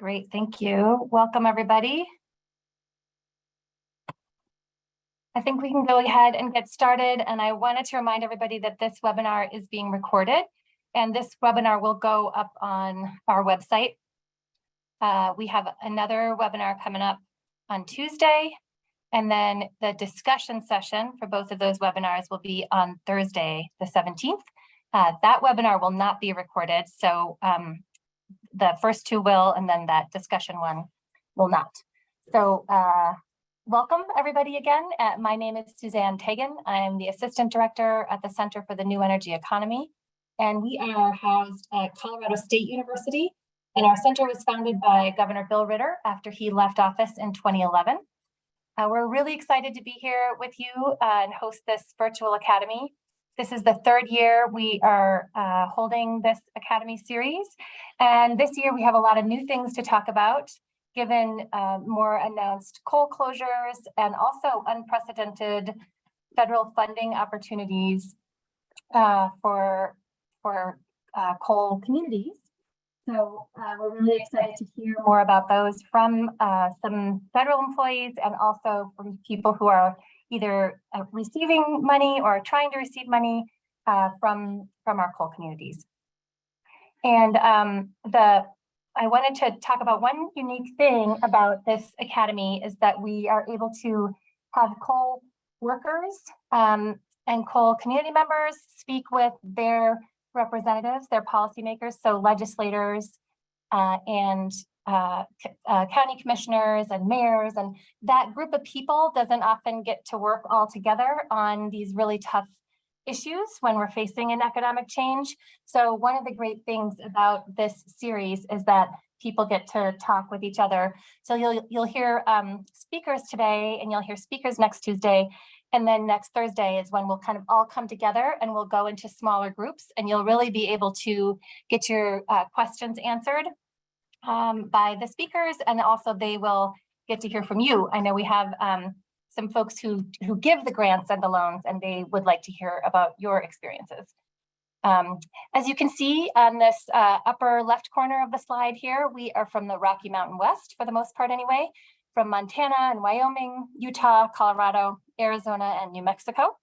Great, thank you. Welcome, everybody. I think we can go ahead and get started. And I wanted to remind everybody that this webinar is being recorded, and this webinar will go up on our website. We have another webinar coming up on Tuesday, and then the discussion session for both of those webinars will be on Thursday, the 17th. That webinar will not be recorded, so the first two will, and then that discussion one will not. So welcome everybody again. My name is Suzanne Tagan. I'm the Assistant Director at the Center for the New Energy Economy. And we are housed at Colorado State University. And our center was founded by Governor Bill Ritter after he left office in 2011. We're really excited to be here with you and host this virtual academy. This is the third year we are holding this Academy series. And this year we have a lot of new things to talk about, given more announced coal closures and also unprecedented federal funding opportunities for coal communities. So we're really excited to hear more about those from some federal employees and also from people who are either receiving money or trying to receive money from our coal communities. And I wanted to talk about one unique thing about this academy is that we are able to have coal workers and coal community members speak with their representatives, their policymakers, so legislators and county commissioners and mayors, and that group of people doesn't often get to work all together on these really tough issues when we're facing an economic change. So one of the great things about this series is that people get to talk with each other. So you'll hear speakers today, and you'll hear speakers next Tuesday, and then next Thursday is when we'll kind of all come together and we'll go into smaller groups, and you'll really be able to get your questions answered by the speakers, and also they will get to hear from you. I know we have some folks who give the grants and the loans, and they would like to hear about your experiences. As you can see on this upper left corner of the slide here, we are from the Rocky Mountain West, for the most part anyway, from Montana and Wyoming, Utah, Colorado, Arizona, and New Mexico.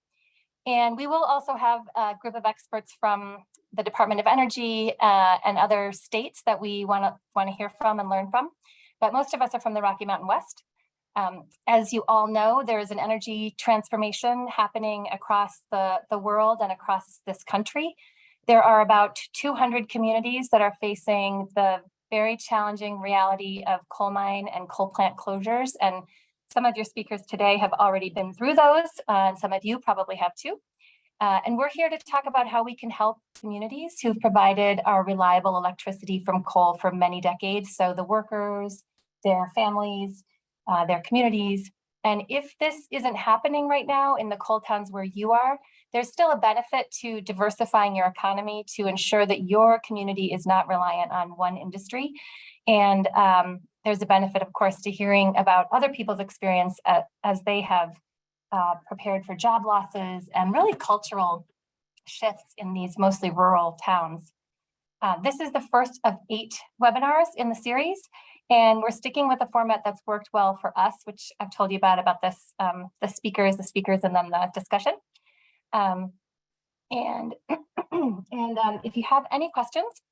And we will also have a group of experts from the Department of Energy and other states that we want to hear from and learn from. But most of us are from the Rocky Mountain West. As you all know, there is an energy transformation happening across the world and across this country. There are about 200 communities that are facing the very challenging reality of coal mine and coal plant closures. And some of your speakers today have already been through those, and some of you probably have too. And we're here to talk about how we can help communities who've provided our reliable electricity from coal for many decades. So the workers, their families, their communities. And if this isn't happening right now in the coal towns where you are, there's still a benefit to diversifying your economy to ensure that your community is not reliant on one industry. And there's a benefit, of course, to hearing about other people's experience as they have prepared for job losses and really cultural shifts in these mostly rural towns. This is the first of 8 webinars in the series, and we're sticking with a format that's worked well for us, which I've told you about this, the speakers, and then the discussion. If you have any questions,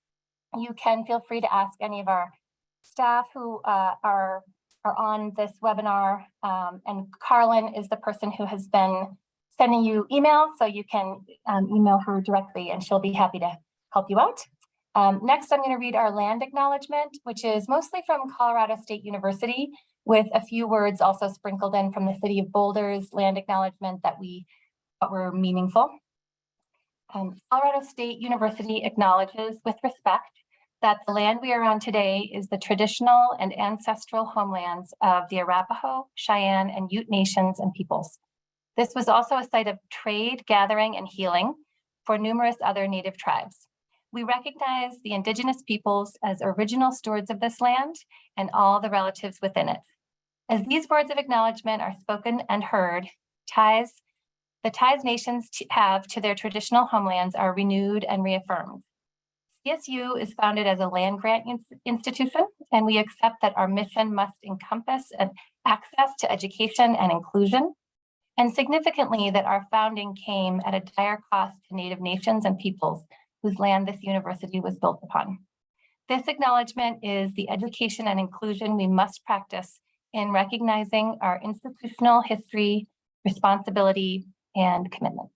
you can feel free to ask any of our staff who are on this webinar, and Carlin is the person who has been sending you emails, so you can email her directly and she'll be happy to help you out. Next, I'm going to read our land acknowledgement, which is mostly from Colorado State University, with a few words also sprinkled in from the City of Boulder's land acknowledgement that we thought were meaningful. Colorado State University acknowledges with respect that the land we are on today is the traditional and ancestral homelands of the Arapaho, Cheyenne, and Ute nations and peoples. This was also a site of trade, gathering, and healing for numerous other Native tribes. We recognize the Indigenous peoples as original stewards of this land and all the relatives within it. As these words of acknowledgement are spoken and heard, the ties nations have to their traditional homelands are renewed and reaffirmed. CSU is founded as a land grant institution, and we accept that our mission must encompass access to education and inclusion, and significantly that our founding came at a dire cost to Native nations and peoples whose land this university was built upon. This acknowledgement is the education and inclusion we must practice in recognizing our institutional history, responsibility, and commitment.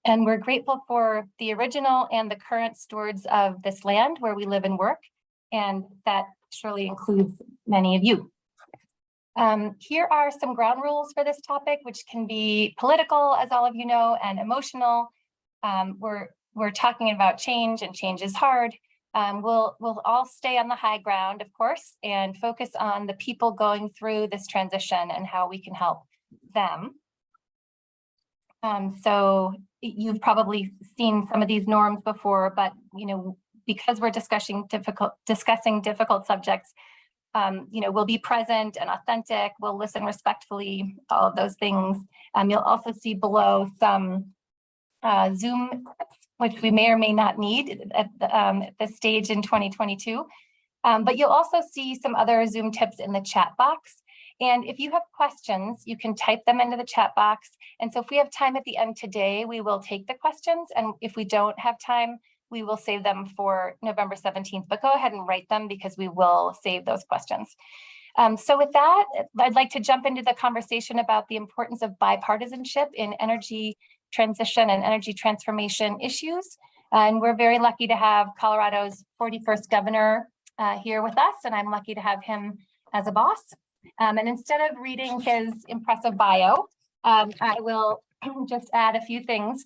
And we're grateful for the original and the current stewards of this land where we live and work, and that surely includes many of you. Here are some ground rules for this topic, which can be political, as all of you know, and emotional. We're talking about change, and change is hard. We'll all stay on the high ground, of course, and focus on the people going through this transition and how we can help them. So you've probably seen some of these norms before, but because we're discussing difficult subjects, we'll be present and authentic. We'll listen respectfully, all of those things. You'll also see below some Zoom clips, which we may or may not need at this stage in 2022. But you'll also see some other Zoom tips in the chat box. And if you have questions, you can type them into the chat box. And so if we have time at the end today, we will take the questions. And if we don't have time, we will save them for November 17th. But go ahead and write them because we will save those questions. So with that, I'd like to jump into the conversation about the importance of bipartisanship in energy transition and energy transformation issues. And we're very lucky to have Colorado's 41st governor here with us, and I'm lucky to have him as a boss. And instead of reading his impressive bio, I will just add a few things.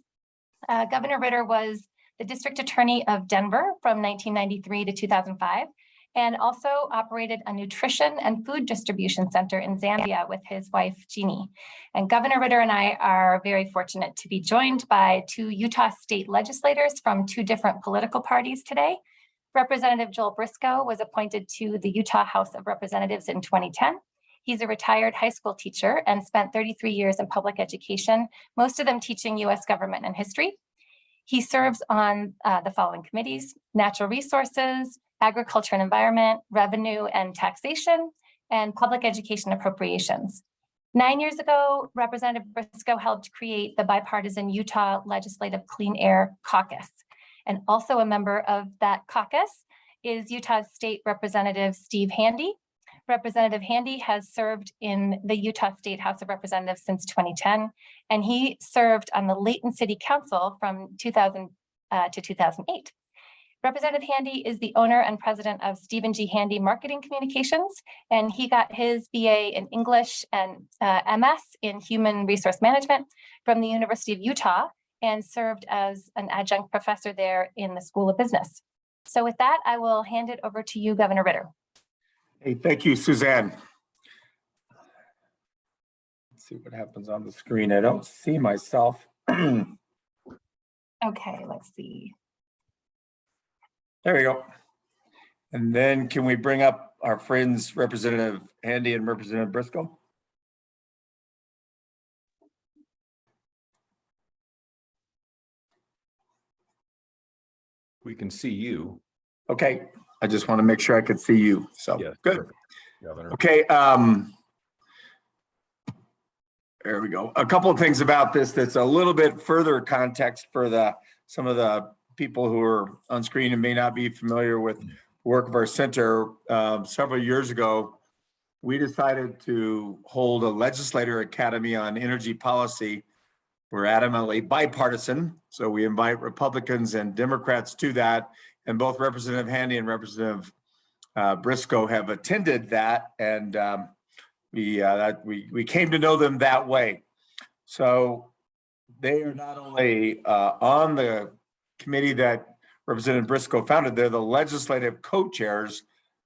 Governor Ritter was the district attorney of Denver from 1993 to 2005, and also operated a nutrition and food distribution center in Zambia with his wife, Jeannie. And Governor Ritter and I are very fortunate to be joined by two Utah state legislators from two different political parties today. Representative Joel Briscoe was appointed to the Utah House of Representatives in 2010. He's a retired high school teacher and spent 33 years in public education, most of them teaching US government and history. He serves on the following committees: Natural Resources, Agriculture and Environment, Revenue and Taxation, and Public Education Appropriations. 9 years ago, Representative Briscoe helped create the bipartisan Utah Legislative Clean Air Caucus. And also a member of that caucus is Utah's State Representative Steve Handy. Representative Handy has served in the Utah State House of Representatives since 2010, and he served on the Layton City Council from 2000 to 2008. Representative Handy is the owner and president of Stephen G. Handy Marketing Communications, and he got his BA in English and MS in Human Resource Management from the University of Utah, and served as an adjunct professor there in the School of Business. So with that, I will hand it over to you, Governor Ritter. Hey, thank you, Suzanne. Let's see what happens on the screen. I don't see myself. Okay, let's see. There we go. And then can we bring up our friends, Representative Handy and Representative Briscoe? We can see you. Okay, I just want to make sure I could see you. So Yes, good. perfect, Governor. Okay, there we go. A couple of things about this that's a little bit further context for some of the people who are on screen and may not be familiar with the work of our center. Several years ago, we decided to hold a legislator academy on energy policy. We're adamantly bipartisan, so we invite Republicans and Democrats to that, and both Representative Handy and Representative Briscoe have attended that, and we came to know them that way. So they are not only on the committee that Representative Briscoe founded, they're the legislative co-chairs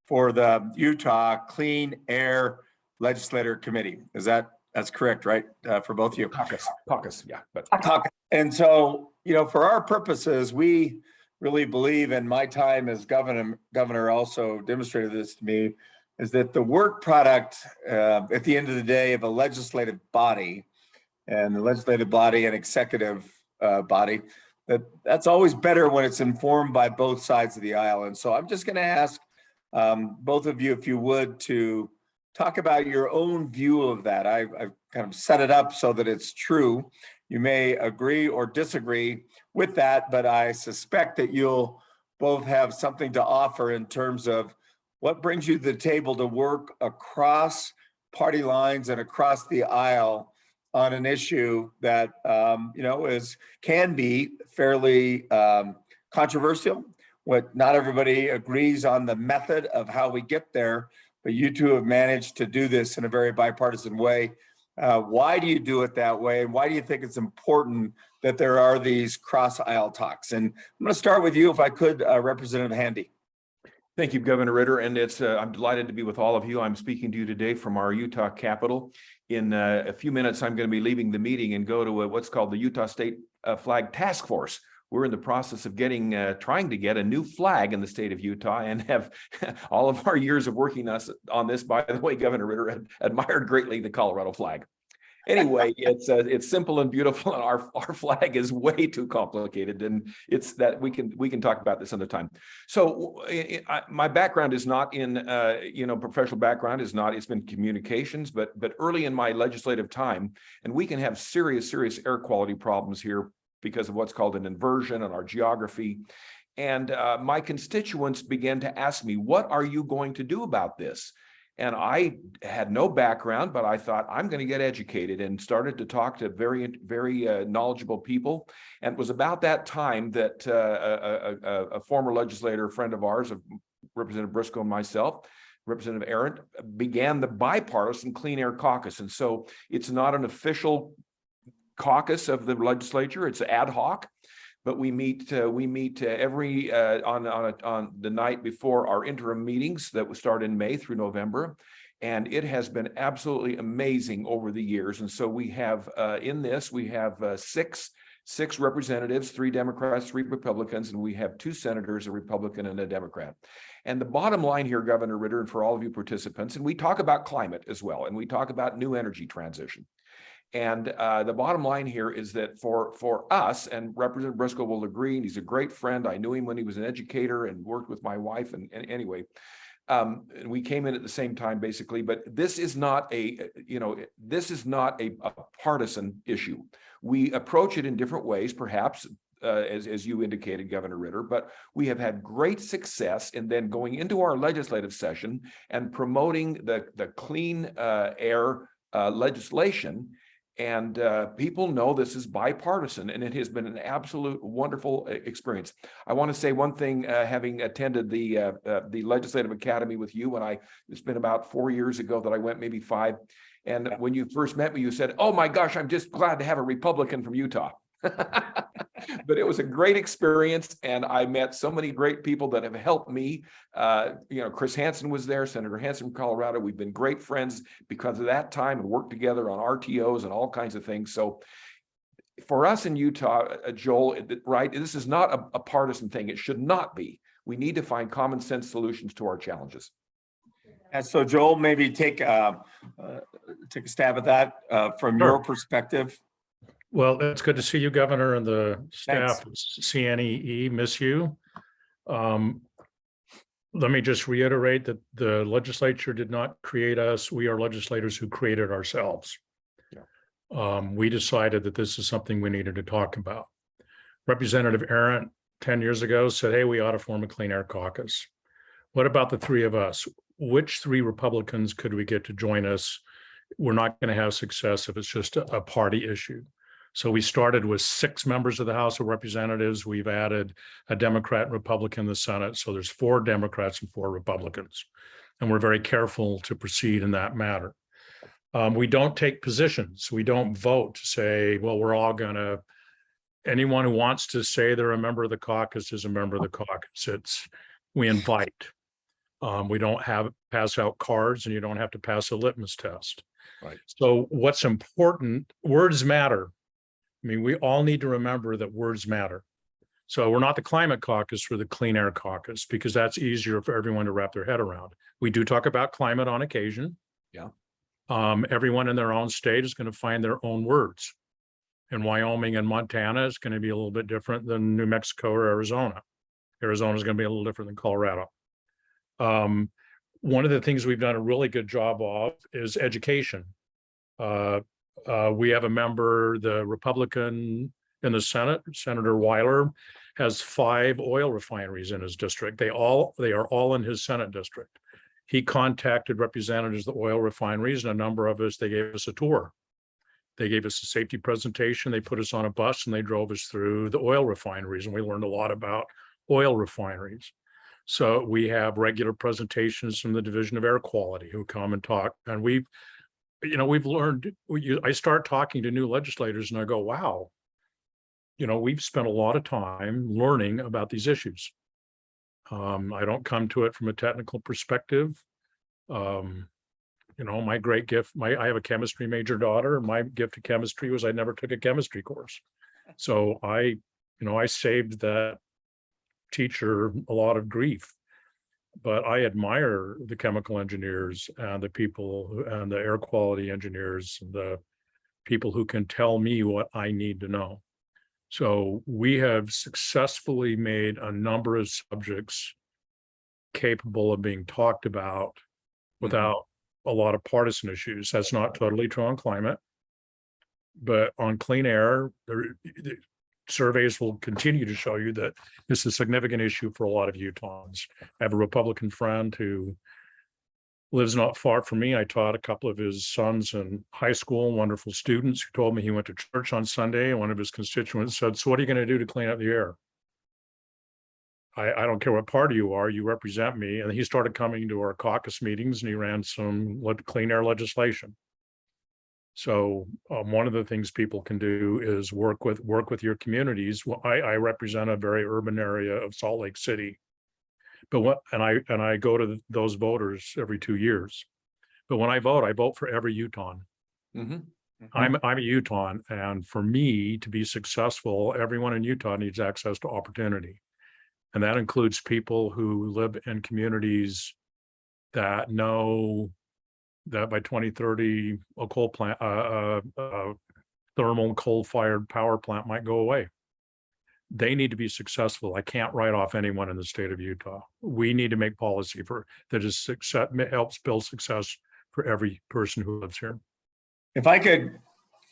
for the Utah Clean Air Legislator Committee. That's correct, right? For both of you. Caucus, yeah. But and so, for our purposes, we really believe, and my time as governor also demonstrated this to me, is that the work product at the end of the day of a legislative body and the legislative body and executive body, that's always better when it's informed by both sides of the aisle. And so I'm just going to ask both of you, if you would, to talk about your own view of that. I've kind of set it up so that it's true. You may agree or disagree with that, but I suspect that you'll both have something to offer in terms of what brings you to the table to work across party lines and across the aisle on an issue that can be fairly controversial. What not everybody agrees on the method of how we get there, but you two have managed to do this in a very bipartisan way. Why do you do it that way? And why do you think it's important that there are these cross aisle talks? And I'm going to start with you, if I could, Representative Handy. Thank you, Governor Ritter. And I'm delighted to be with all of you. I'm speaking to you today from our Utah Capitol. In a few minutes, I'm going to be leaving the meeting and go to what's called the Utah State Flag Task Force. We're in the process of trying to get a new flag in the state of Utah, and have all of our years of working on this. By the way, Governor Ritter admired greatly the Colorado flag. Anyway, it's simple and beautiful, and our flag is way too complicated, and it's that we can talk about this another time. So my background is not in professional background is not, it's been communications, but early in my legislative time, and we can have serious air quality problems here because of what's called an inversion and our geography. And my constituents began to ask me, what are you going to do about this? And I had no background, but I thought, I'm going to get educated, and started to talk to very knowledgeable people. And it was about that time that a former legislator, friend of ours, of Representative Briscoe and myself, Representative Arendt, began the Bipartisan Clean Air Caucus. And so it's not an official caucus of the legislature, it's ad hoc. But we meet every on the night before our interim meetings that will start in May through November, and it has been absolutely amazing over the years. And so we have six representatives, 3 Democrats, 3 Republicans, and we have 2 senators, a Republican and a Democrat. And the bottom line here, Governor Ritter, and for all of you participants, and we talk about climate as well, and we talk about new energy transition. And the bottom line here is that for us, and Representative Briscoe will agree, and he's a great friend. I knew him when he was an educator and worked with my wife. And anyway, and we came in at the same time, basically. But this is not a partisan issue. We approach it in different ways, perhaps, as you indicated, Governor Ritter. But we have had great success in then going into our legislative session and promoting the clean air legislation. And people know this is bipartisan, and it has been an absolute wonderful experience. I want to say one thing, having attended the Legislative Academy with you it's been about 4 years ago that I went, maybe 5. And when you first met me, you said, "Oh my gosh, I'm just glad to have a Republican from Utah." But it was a great experience, and I met so many great people that have helped me. Chris Hansen was there, Senator Hansen from Colorado. We've been great friends because of that time, and worked together on RTOs and all kinds of things. So for us in Utah, Joel, right, this is not a partisan thing. It should not be. We need to find common sense solutions to our challenges. And so, Joel, maybe take a stab at that from your perspective. Well, it's good to see you, Governor, and the staff. Thanks. CNEE, miss you. Let me just reiterate that the legislature did not create us. We are legislators who created ourselves. Yeah. We decided that this is something we needed to talk about. Representative Arendt 10 years ago said, "Hey, we ought to form a clean air caucus." What about the 3 of us? Which 3 Republicans could we get to join us? We're not going to have success if it's just a party issue. So we started with 6 members of the House of Representatives. We've added a Democrat and Republican in the Senate. So there's 4 Democrats and 4 Republicans. And we're very careful to proceed in that matter. We don't take positions. We don't vote to say, well, we're all going to, anyone who wants to say they're a member of the caucus is a member of the caucus. We invite. We don't pass out cards, and you don't have to pass a litmus test. Right. So what's important, words matter. I mean, we all need to remember that words matter. So we're not the climate caucus, we're the clean air caucus, because that's easier for everyone to wrap their head around. We do talk about climate on occasion. Yeah. Everyone in their own state is going to find their own words. In Wyoming and Montana, it's going to be a little bit different than New Mexico or Arizona. Arizona is going to be a little different than Colorado. One of the things we've done a really good job of is education. We have a member, the Republican in the Senate, Senator Weiler, has 5 oil refineries in his district. They are all in his Senate district. He contacted representatives of the oil refineries, and a number of us, they gave us a tour. They gave us a safety presentation. They put us on a bus and they drove us through the oil refineries, and we learned a lot about oil refineries. So we have regular presentations from the Division of Air Quality who come and talk. And we've learned, I start talking to new legislators and I go, wow, we've spent a lot of time learning about these issues. I don't come to it from a technical perspective. My great gift, I have a chemistry major daughter, and my gift to chemistry was I never took a chemistry course. So I saved that teacher a lot of grief, but I admire the chemical engineers and the people and the air quality engineers, and the people who can tell me what I need to know. So we have successfully made a number of subjects capable of being talked about without a lot of partisan issues. That's not totally true on climate, but on clean air, the surveys will continue to show you that this is a significant issue for a lot of Utahns. I have a Republican friend who lives not far from me. I taught a couple of his sons in high school, wonderful students, who told me he went to church on Sunday, and one of his constituents said, "So what are you going to do to clean up the air? I don't care what party you are, you represent me." And he started coming to our caucus meetings, and he ran some clean air legislation. So one of the things people can do is work with your communities. Well, I represent a very urban area of Salt Lake City, but I go to those voters every 2 years. But when I vote for every Utahn. I'm a Utahn, and for me to be successful, everyone in Utah needs access to opportunity. And that includes people who live in communities that know that by 2030, a coal plant, thermal coal-fired power plant might go away. They need to be successful. I can't write off anyone in the state of Utah. We need to make policy that helps build success for every person who lives here. If I could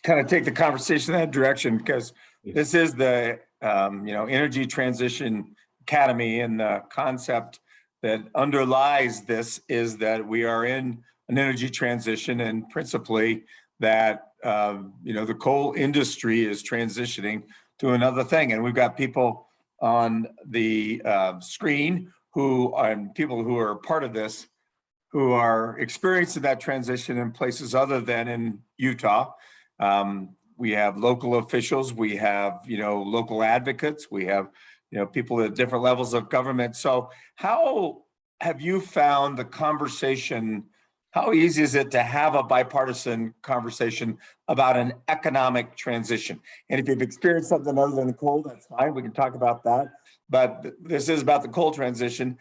kind of take the conversation in that direction, because this is the Energy Transition Academy, and the concept that underlies this is that we are in an energy transition, and principally that the coal industry is transitioning to another thing. And we've got people on the screen people who are part of this, who are experiencing that transition in places other than in Utah. We have local officials, we have local advocates, we have people at different levels of government. So how have you found the conversation? How easy is it to have a bipartisan conversation about an economic transition? And if you've experienced something other than the coal, that's fine. We can talk about that. But this is about the coal transition.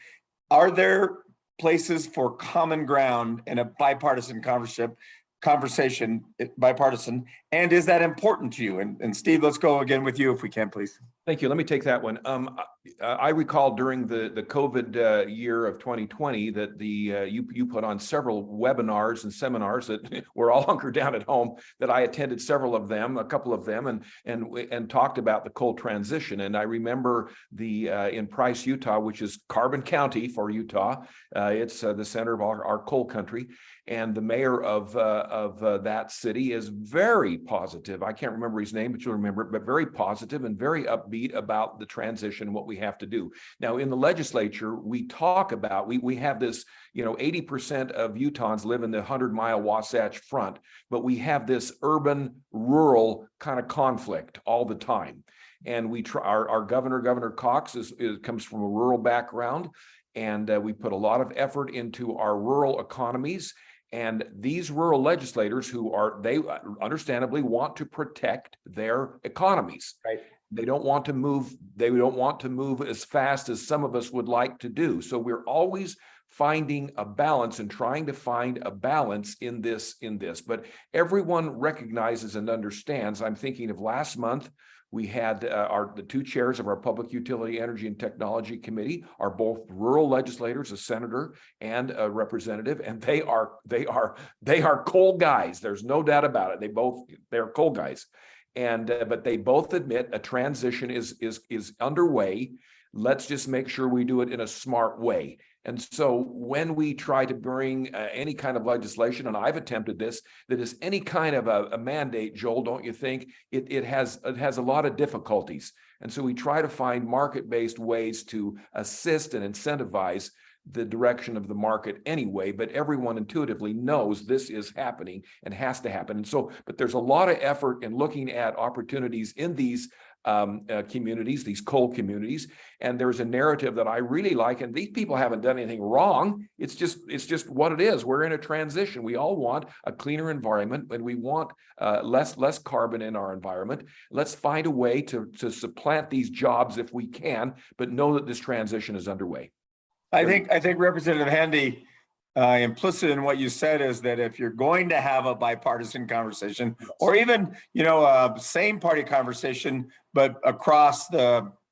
Are there places for common ground in a bipartisan conversation, bipartisan? And is that important to you? And Steve, let's go again with you if we can, please. Thank you. Let me take that one. I recall during the COVID year of 2020 that you put on several webinars and seminars that we're all hunkered down at home, that I attended a couple of them, and talked about the coal transition. And I remember in Price, Utah, which is Carbon County for Utah. It's the center of our coal country. And the mayor of that city is very positive. I can't remember his name, but you'll remember it, but very positive and very upbeat about the transition, what we have to do. Now, in the legislature, we talk about, we have this, 80% of Utahns live in the 100-mile Wasatch Front, but we have this urban-rural kind of conflict all the time. And we try, our Governor Cox comes from a rural background, and we put a lot of effort into our rural economies. And these rural legislators they understandably want to protect their economies. Right. They don't want to move. They don't want to move as fast as some of us would like to do. So we're always finding a balance and trying to find a balance in this. But everyone recognizes and understands. I'm thinking of last month, we had the two chairs of our Public Utility, Energy, and Technology Committee are both rural legislators, a senator and a representative, and they are coal guys. There's no doubt about it. They're coal guys, and but they both admit a transition is underway. Let's just make sure we do it in a smart way. And so when we try to bring any kind of legislation, and I've attempted this, that is any kind of a mandate, Joel, don't you think? It has a lot of difficulties. And so we try to find market-based ways to assist and incentivize the direction of the market anyway, but everyone intuitively knows this is happening and has to happen. And so, but there's a lot of effort in looking at opportunities in these communities, these coal communities, and there's a narrative that I really like. And these people haven't done anything wrong. It's just what it is. We're in a transition. We all want a cleaner environment, and we want less carbon in our environment. Let's find a way to supplant these jobs if we can, but know that this transition is underway. I think Representative Handy, implicit in what you said is that if you're going to have a bipartisan conversation, or even, a same party conversation, but across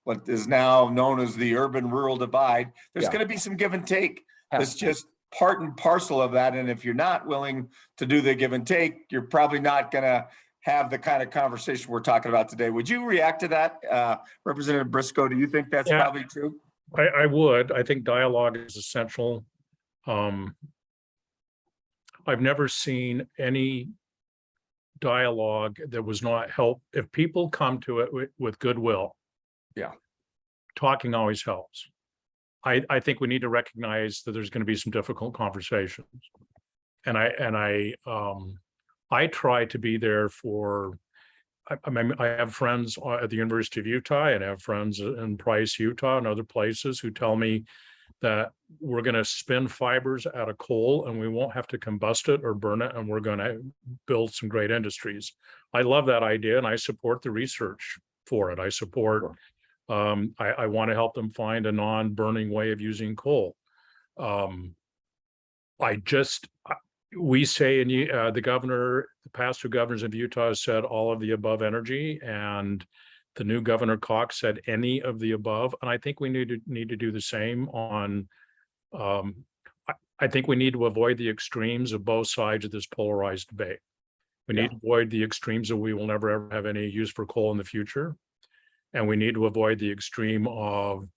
what is now known as the urban-rural divide, there's going to be some give and take. It's just part and parcel of that. And if you're not willing to do the give and take, you're probably not going to have the kind of conversation we're talking about today. Would you react to that, Representative Briscoe? Do you think that's probably true? I would. I think dialogue is essential. I've never seen any dialogue that was not help. If people come to it with goodwill, talking always helps. I think we need to recognize that there's going to be some difficult conversations, and I try to be there for. I have friends at the University of Utah, and I have friends in Price, Utah, and other places who tell me that we're going to spin fibers out of coal and we won't have to combust it or burn it, and we're going to build some great industries. I love that idea, and I support the research for it. I support, I want to help them find a non-burning way of using coal. We say, and the past two governors of Utah said all of the above energy, and the new Governor Cox said any of the above. And I think we need to do the same on. I think we need to avoid the extremes of both sides of this polarized debate. We need to avoid the extremes of we will never ever have any use for coal in the future, and we need to avoid the extreme of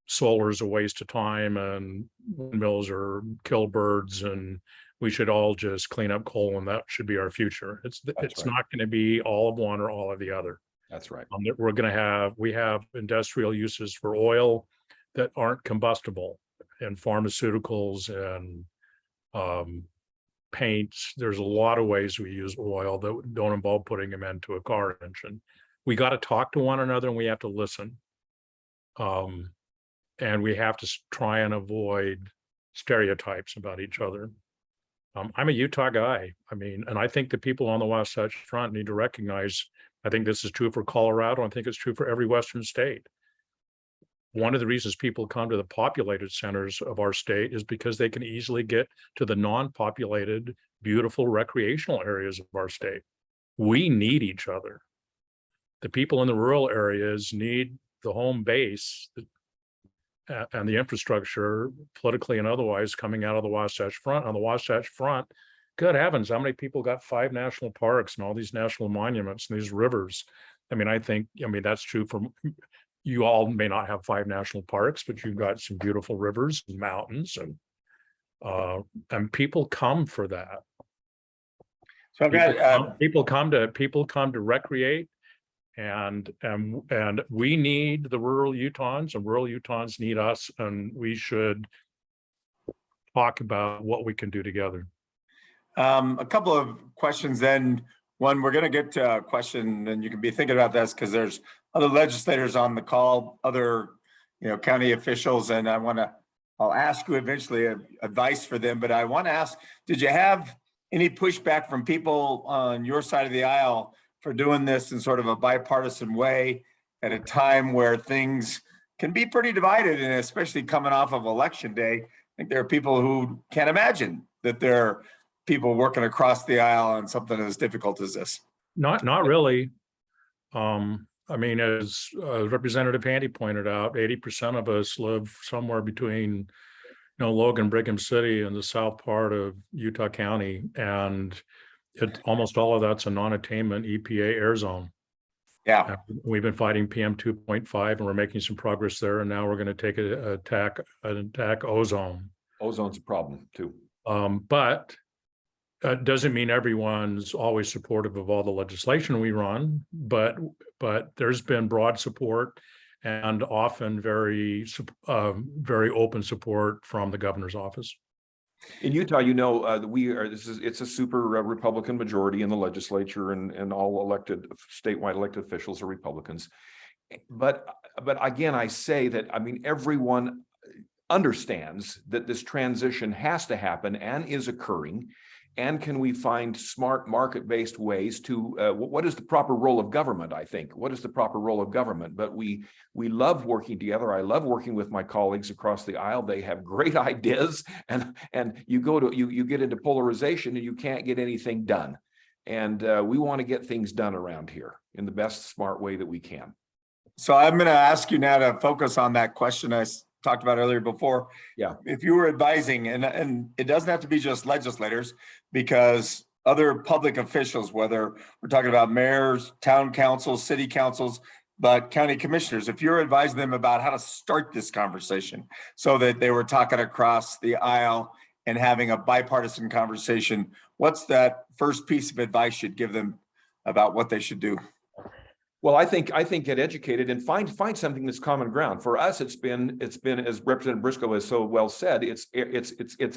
solar is a waste of time and windmills are kill birds and we should all just clean up coal and that should be our future. It's not going to be all of one or all of the other. That's right. We have industrial uses for oil that aren't combustible, and pharmaceuticals and paints. There's a lot of ways we use oil that don't involve putting them into a car engine. We got to talk to one another and we have to listen. And we have to try and avoid stereotypes about each other. I'm a Utah guy. And I think the people on the Wasatch Front need to recognize, I think this is true for Colorado. I think it's true for every Western state. One of the reasons people come to the populated centers of our state is because they can easily get to the non-populated, beautiful recreational areas of our state. We need each other. The people in the rural areas need the home base and the infrastructure, politically and otherwise, coming out of the Wasatch Front. On the Wasatch Front, good heavens, how many people got 5 national parks and all these national monuments and these rivers? That's true for, you all may not have 5 national parks, but you've got some beautiful rivers and mountains, and people come for that. So people come to recreate. And we need the rural Utahns, and rural Utahns need us, and we should talk about what we can do together. A couple of questions then. One, we're going to get to a question, and you can be thinking about this because there's other legislators on the call, other county officials, and I'll ask you eventually advice for them, but I want to ask, did you have any pushback from people on your side of the aisle for doing this in sort of a bipartisan way? at a time where things can be pretty divided, and especially coming off of election day. I think there are people who can't imagine that there are people working across the aisle on something as difficult as this. Not really. I mean, as Representative Handy pointed out, 80% of us live somewhere between, Logan, Brigham City and the south part of Utah County. And almost all of that's a non-attainment EPA air zone. Yeah. We've been fighting PM 2.5 and we're making some progress there. And now we're going to take an attack ozone. Ozone's a problem too. But doesn't mean everyone's always supportive of all the legislation we run, but there's been broad support and often very open support from the governor's office. In Utah, it's a super Republican majority in the legislature, and all statewide elected officials are Republicans. But again, I say that, I mean, everyone understands that this transition has to happen and is occurring. And can we find smart market-based ways to, what is the proper role of government, I think? What is the proper role of government? But we love working together. I love working with my colleagues across the aisle. They have great ideas, and you get into polarization and you can't get anything done. And we want to get things done around here in the best smart way that we can. So I'm going to ask you now to focus on that question I talked about earlier before. Yeah. If you were advising, and it doesn't have to be just legislators, because other public officials, whether we're talking about mayors, town councils, city councils, but county commissioners, if you're advising them about how to start this conversation so that they were talking across the aisle and having a bipartisan conversation, what's that first piece of advice you'd give them about what they should do? Well, I think get educated and find something that's common ground. For us, it's been, as Representative Briscoe has so well said, it's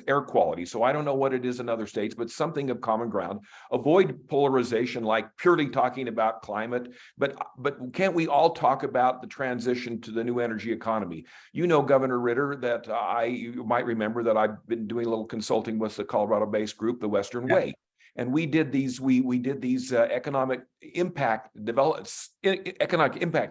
air quality. So I don't know what it is in other states, but something of common ground. Avoid polarization, like purely talking about climate, but can't we all talk about the transition to the new energy economy? Governor Ritter, that you might remember that I've been doing a little consulting with the Colorado-based group, the Western Way. And we did these economic impact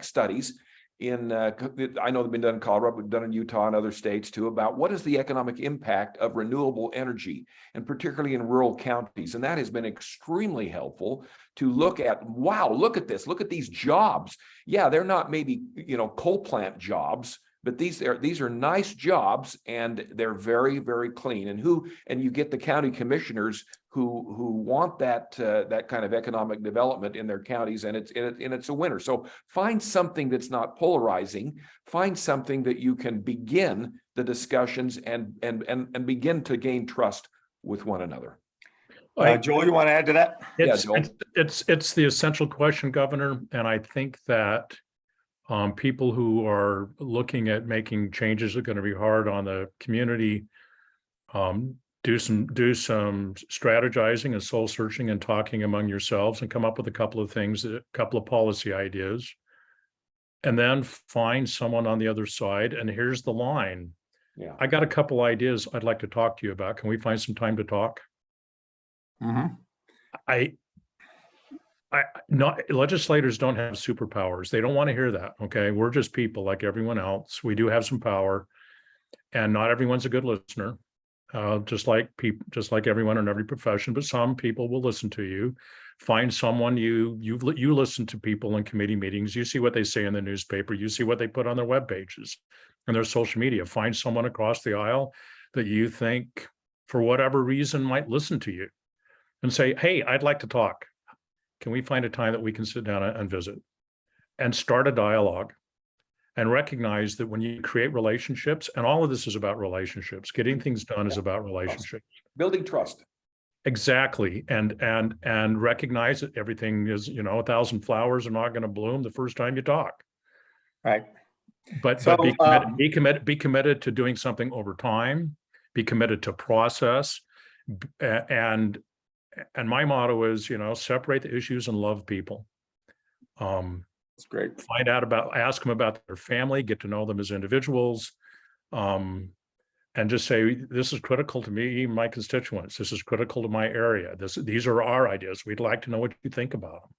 studies in I know they've been done in Colorado, we've done in Utah and other states too, about what is the economic impact of renewable energy, and particularly in rural counties. And that has been extremely helpful to look at, wow, look at this, look at these jobs. Yeah, they're not maybe coal plant jobs, but these are nice jobs, and they're very, very clean. And you get the county commissioners who want that kind of economic development in their counties, and it's a winner. So find something that's not polarizing. Find something that you can begin the discussions and begin to gain trust with one another. Joel, you want to add to that? It's the essential question, Governor, and I think that people who are looking at making changes are going to be hard on the community. Do some strategizing and soul searching and talking among yourselves, and come up with a couple of policy ideas, and then find someone on the other side. And here's the line. Yeah, I got a couple ideas I'd like to talk to you about. Can we find some time to talk? Mm-hmm. Legislators don't have superpowers. They don't want to hear that. Okay. We're just people like everyone else. We do have some power, and not everyone's a good listener. Just like everyone in every profession, but some people will listen to you. Find someone you listen to people in committee meetings. You see what they say in the newspaper. You see what they put on their web pages and their social media. Find someone across the aisle that you think, for whatever reason, might listen to you, and say, "Hey, I'd like to talk. Can we find a time that we can sit down and visit and start a dialogue?" And recognize that when you create relationships, and all of this is about relationships, getting things done is about relationships. Building trust. Exactly. And recognize that everything is, 1,000 flowers are not going to bloom the first time you talk. Right. But be committed to doing something over time, be committed to process. And my motto is, separate the issues and love people. That's great. Ask them about their family, get to know them as individuals, and just say, this is critical to me, my constituents. This is critical to my area. These are our ideas. We'd like to know what you think about them.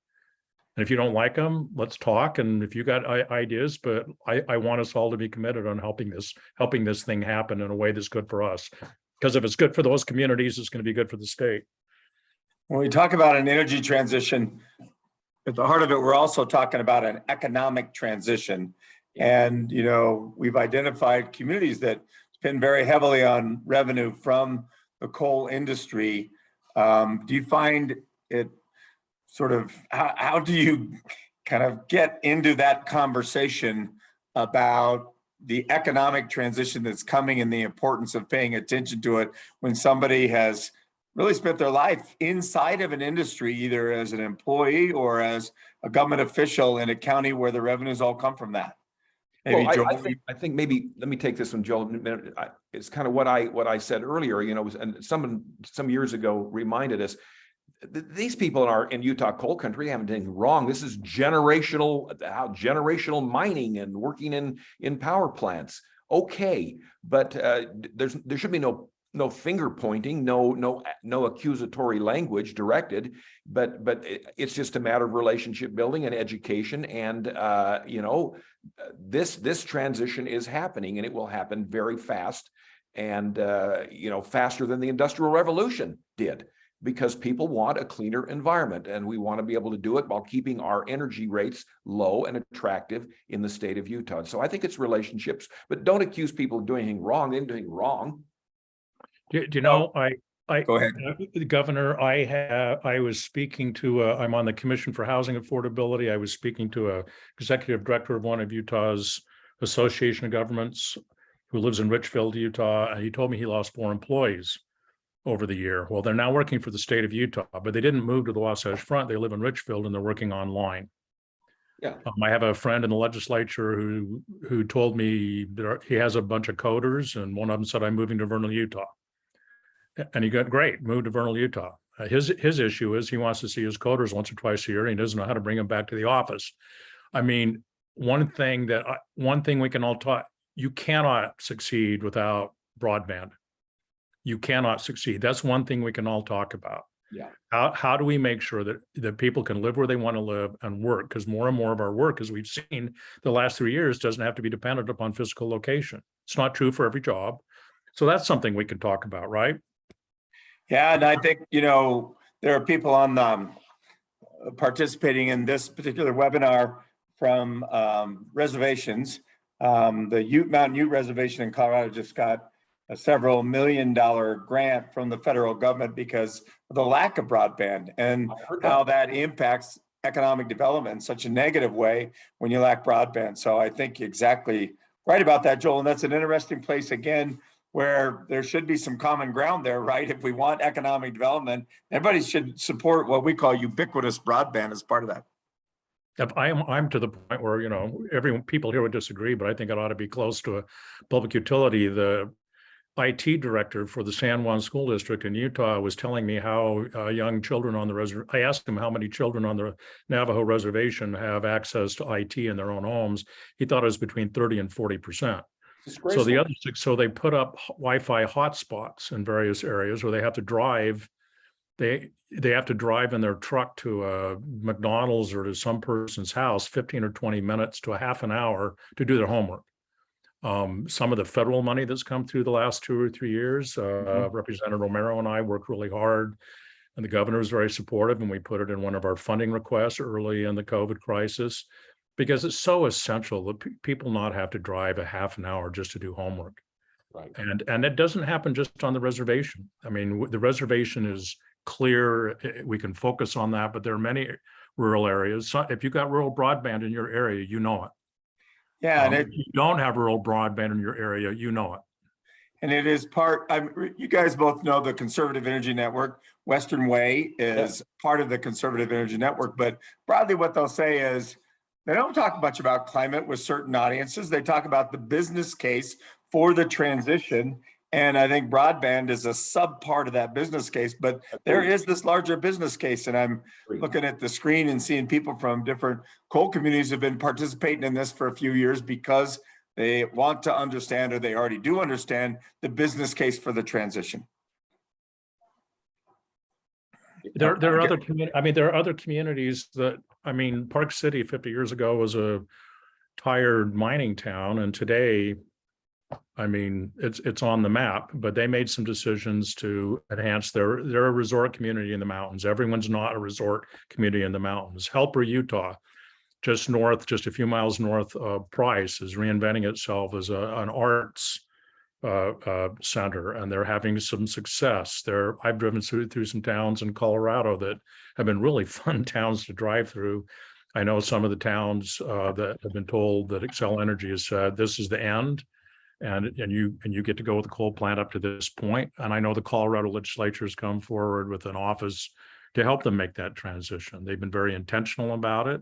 And if you don't like them, let's talk. And if you got ideas, but I want us all to be committed on helping this thing happen in a way that's good for us. Because if it's good for those communities, it's going to be good for the state. When we talk about an energy transition, at the heart of it, we're also talking about an economic transition. And, you know, we've identified communities that depend very heavily on revenue from the coal industry. Do you find it sort of, how do you kind of get into that conversation about the economic transition that's coming and the importance of paying attention to it when somebody has really spent their life inside of an industry, either as an employee or as a government official in a county where the revenues all come from that? Maybe Well, Joel, I think maybe, let me take this one, Joel. It's kind of what I said earlier, you know, and someone some years ago reminded us, these people in Utah coal country haven't done anything wrong. This is generational mining and working in power plants. Okay, but there should be no finger pointing, no accusatory language directed, but it's just a matter of relationship building and education. And you know, this transition is happening, and it will happen very fast, and you know, faster than the Industrial Revolution did, because people want a cleaner environment, and we want to be able to do it while keeping our energy rates low and attractive in the state of Utah. So I think it's relationships, but don't accuse people of doing anything wrong. They're doing wrong. Do you know, go ahead. Governor, I was speaking to, I'm on the Commission for Housing Affordability. I was speaking to a executive director of one of Utah's Association of Governments who lives in Richfield, Utah. And he told me he lost 4 employees over the year. Well, they're now working for the state of Utah, but they didn't move to the Wasatch Front. They live in Richfield and they're working online. Yeah. I have a friend in the legislature who told me that he has a bunch of coders, and one of them said, I'm moving to Vernal, Utah. And he got, great, moved to Vernal, Utah. His issue is he wants to see his coders once or twice a year, and he doesn't know how to bring them back to the office. I mean, one thing we can all talk, you cannot succeed without broadband. You cannot succeed. That's one thing we can all talk about. Yeah. How do we make sure that people can live where they want to live and work? Because more and more of our work, as we've seen the last 3 years, doesn't have to be dependent upon physical location. It's not true for every job. So that's something we can talk about, right? Yeah, and I think, you know, there are people on participating in this particular webinar from reservations. The Mountain Ute Reservation in Colorado just got a several $1 million grant from the federal government because of the lack of broadband and how that impacts economic development in such a negative way when you lack broadband. So I think you're exactly right about that, Joel. And that's an interesting place, again, where there should be some common ground there, right? If we want economic development, everybody should support what we call ubiquitous broadband as part of that. I'm to the point where, you know, people here would disagree, but I think it ought to be close to a public utility. The IT director for the San Juan School District in Utah was telling me how young children on the reservation, I asked him how many children on the Navajo reservation have access to IT in their own homes. He thought it was between 30 and 40%. So the other 6, so they put up Wi-Fi hotspots in various areas where they have to drive. They have to drive in their truck to a McDonald's or to some person's house 15 or 20 minutes to a half an hour to do their homework. Some of the federal money that's come through the last 2 or 3 years, Representative Romero and I worked really hard, and the governor was very supportive, and we put it in one of our funding requests early in the COVID crisis, because it's so essential that people not have to drive a half an hour just to do homework. Right. And it doesn't happen just on the reservation. I mean, the reservation is clear. We can focus on that, but there are many rural areas. So if you've got rural broadband in your area, you know it. Yeah, and if you don't have rural broadband in your area, you know it. And it is part, you guys both know the Conservative Energy Network. Western Way is part of the Conservative Energy Network, but broadly what they'll say is they don't talk much about climate with certain audiences. They talk about the business case for the transition. And I think broadband is a sub part of that business case, but there is this larger business case. And I'm looking at the screen and seeing people from different coal communities have been participating in this for a few years because they want to understand, or they already do understand, the business case for the transition. There are other there are other communities that, Park City 50 years ago was a tired mining town, and today, it's on the map, but they made some decisions to enhance they're a resort community in the mountains. Everyone's not a resort community in the mountains. Helper, Utah, just a few miles north of Price, is reinventing itself as an arts center, and they're having some success there. I've driven through some towns in Colorado that have been really fun towns to drive through. I know some of the towns that have been told that Xcel Energy has said this is the end, and you get to go with the coal plant up to this point. And I know the Colorado legislature has come forward with an office to help them make that transition. They've been very intentional about it.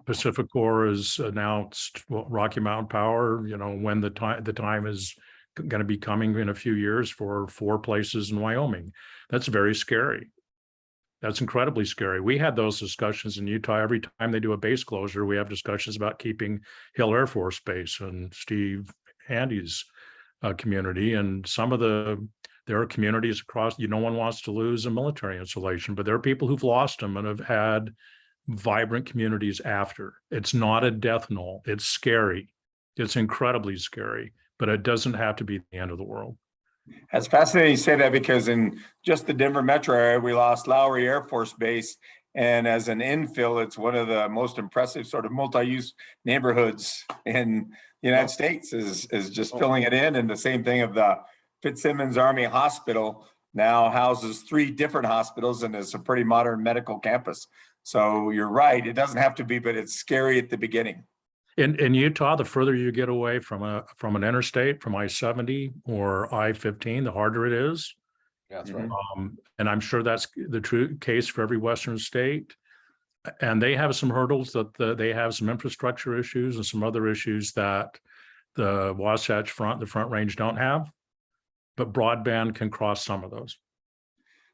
Pacificor has announced Rocky Mountain Power, when the time is going to be coming in a few years for 4 places in Wyoming. That's very scary. That's incredibly scary. We had those discussions in Utah. Every time they do a base closure, we have discussions about keeping Hill Air Force Base and Steve Handy's community. And there are communities across, no one wants to lose a military installation, but there are people who've lost them and have had vibrant communities after. It's not a death knell. It's scary. It's incredibly scary, but it doesn't have to be the end of the world. That's fascinating you say that, because in just the Denver metro area, we lost Lowry Air Force Base. And as an infill, it's one of the most impressive sort of multi-use neighborhoods in the United States is just filling it in. And the same thing of the Fitzsimmons Army Hospital now houses 3 different hospitals and is a pretty modern medical campus. So you're right. It doesn't have to be, but it's scary at the beginning. In Utah, the further you get away from an interstate, from I-70 or I-15, the harder it is. Yeah, that's right. And I'm sure that's the true case for every Western state. And they have some hurdles that they have some infrastructure issues and some other issues that the Wasatch Front, the Front Range don't have. But broadband can cross some of those.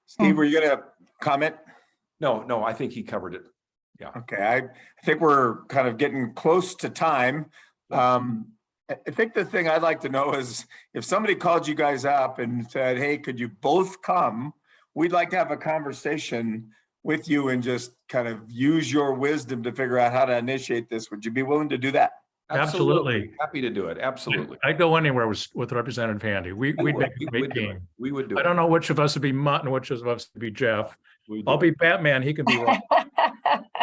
Steve, were you going to comment? No, I think he covered it. Yeah. Okay, I think we're kind of getting close to time. I think the thing I'd like to know is if somebody called you guys up and said, hey, could you both come? We'd like to have a conversation with you and just kind of use your wisdom to figure out how to initiate this. Would you be willing to do that? Absolutely. Happy to do it. Absolutely. I'd go anywhere with Representative Handy. We'd make a great team. We would do it. I don't know which of us would be Mutt and which of us would be Jeff. I'll be Batman. He can be Robin.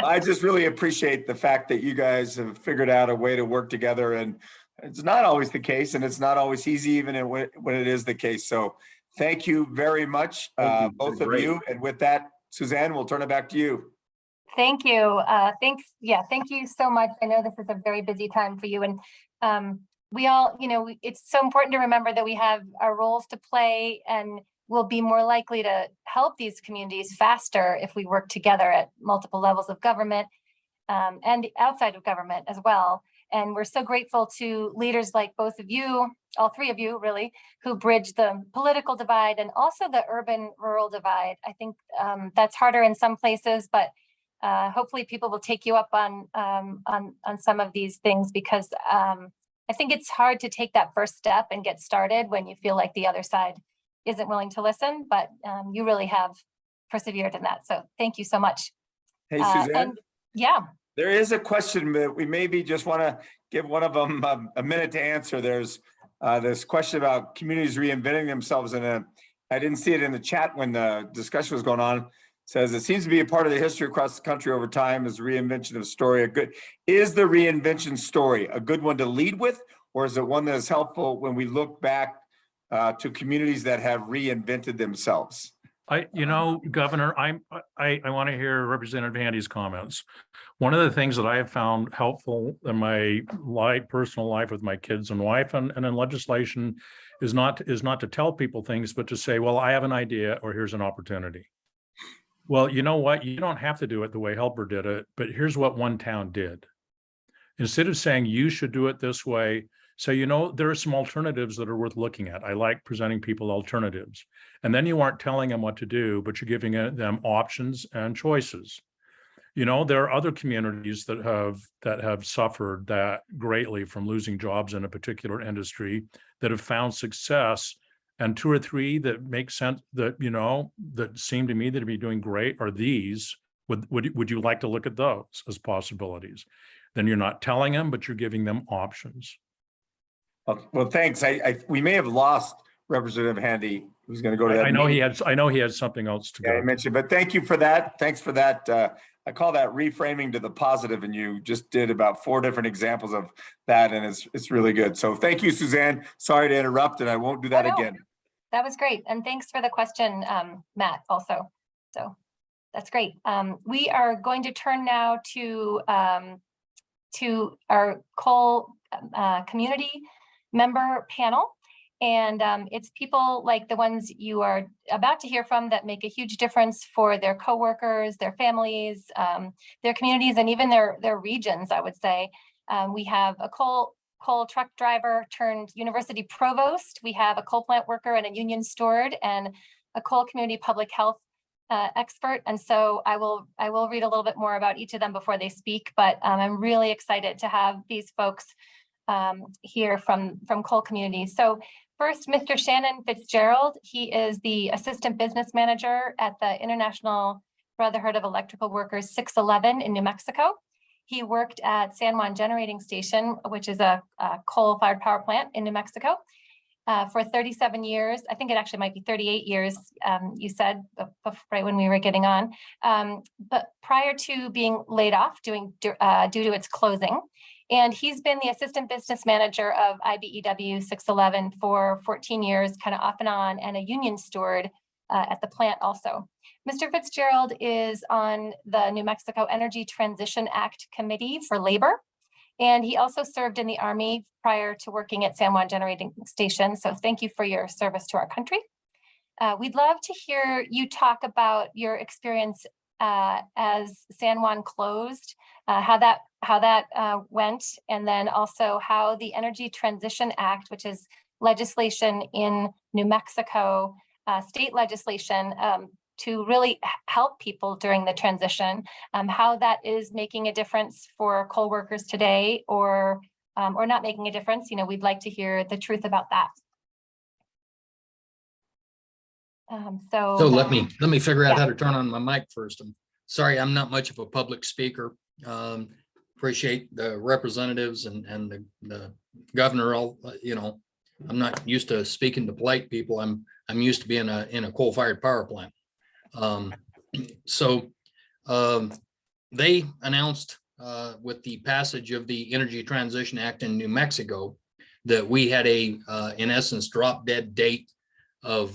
I just really appreciate the fact that you guys have figured out a way to work together, and it's not always the case, and it's not always easy even when it is the case. So thank you very much, both of you. And with that, Suzanne, we'll turn it back to you. Thank you. Thanks. Yeah, thank you so much. I know this is a very busy time for you, and we all, it's so important to remember that we have our roles to play, and we'll be more likely to help these communities faster if we work together at multiple levels of government and outside of government as well. And we're so grateful to leaders like both of you, all 3 of you really, who bridge the political divide and also the urban-rural divide. I think that's harder in some places, but hopefully people will take you up on some of these things, because I think it's hard to take that first step and get started when you feel like the other side isn't willing to listen, but you really have persevered in that. So thank you so much. Hey, Suzanne. Yeah. There is a question that we maybe just want to give one of them a minute to answer. There's this question about communities reinventing themselves, and I didn't see it in the chat when the discussion was going on. It says it seems to be a part of the history across the country over time is reinvention of story. Is the reinvention story a good one to lead with, or is it one that is helpful when we look back to communities that have reinvented themselves? Governor, I want to hear Representative Handy's comments. One of the things that I have found helpful in my personal life with my kids and wife and in legislation is not to tell people things, but to say, well, I have an idea, or here's an opportunity. Well, you know what? You don't have to do it the way Helper did it, but here's what one town did. Instead of saying you should do it this way, say, there are some alternatives that are worth looking at. I like presenting people alternatives. And then you aren't telling them what to do, but you're giving them options and choices. There are other communities that have suffered that greatly from losing jobs in a particular industry that have found success And 2 or 3 that make sense, that, you know, that seem to me that to be doing great are these. Would you like to look at those as possibilities? Then you're not telling them, but you're giving them options. Well, thanks. We may have lost Representative Handy, who's going to go to that I know meeting. I know he had something else to Yeah, go I to. mentioned, but thank you for that. Thanks for that. I call that reframing to the positive, and you just did about 4 different examples of that, and it's really good. So thank you, Suzanne. Sorry to interrupt, and I won't do that Oh, no. again. That was great. And thanks for the question, Matt, also. So that's great. We are going to turn now to our Cole community member panel. And it's people like the ones you are about to hear from that make a huge difference for their coworkers, their families, their communities, and even their regions, I would say. We have a coal truck driver turned university provost. We have a coal plant worker and a union steward and a coal community public health expert. And so I will read a little bit more about each of them before they speak, but I'm really excited to have these folks here from coal communities. So first, Mr. Shannon Fitzgerald. He is the assistant business manager at the International Brotherhood of Electrical Workers 611 in New Mexico. He worked at San Juan Generating Station, which is a coal-fired power plant in New Mexico, for 37 years. I think it actually might be 38 years, you said, right when we were getting on. But prior to being laid off due to its closing. And he's been the assistant business manager of IBEW 611 for 14 years, kind of off and on, and a union steward at the plant also. Mr. Fitzgerald is on the New Mexico Energy Transition Act Committee for Labor. And he also served in the Army prior to working at San Juan Generating Station. So thank you for your service to our country. We'd love to hear you talk about your experience as San Juan closed, how that went, and then also how the Energy Transition Act, which is legislation in New Mexico, state legislation, to really help people during the transition, how that is making a difference for coal workers today, or not making a difference. You know, we'd like to hear the truth about that. So let me figure out how to turn on my mic first. I'm sorry, I'm not much of a public speaker. Appreciate the representatives and the governor. All, you know, I'm not used to speaking to polite people. I'm used to being in a coal-fired power plant. They announced with the passage of the Energy Transition Act in New Mexico that we had a in essence drop dead date of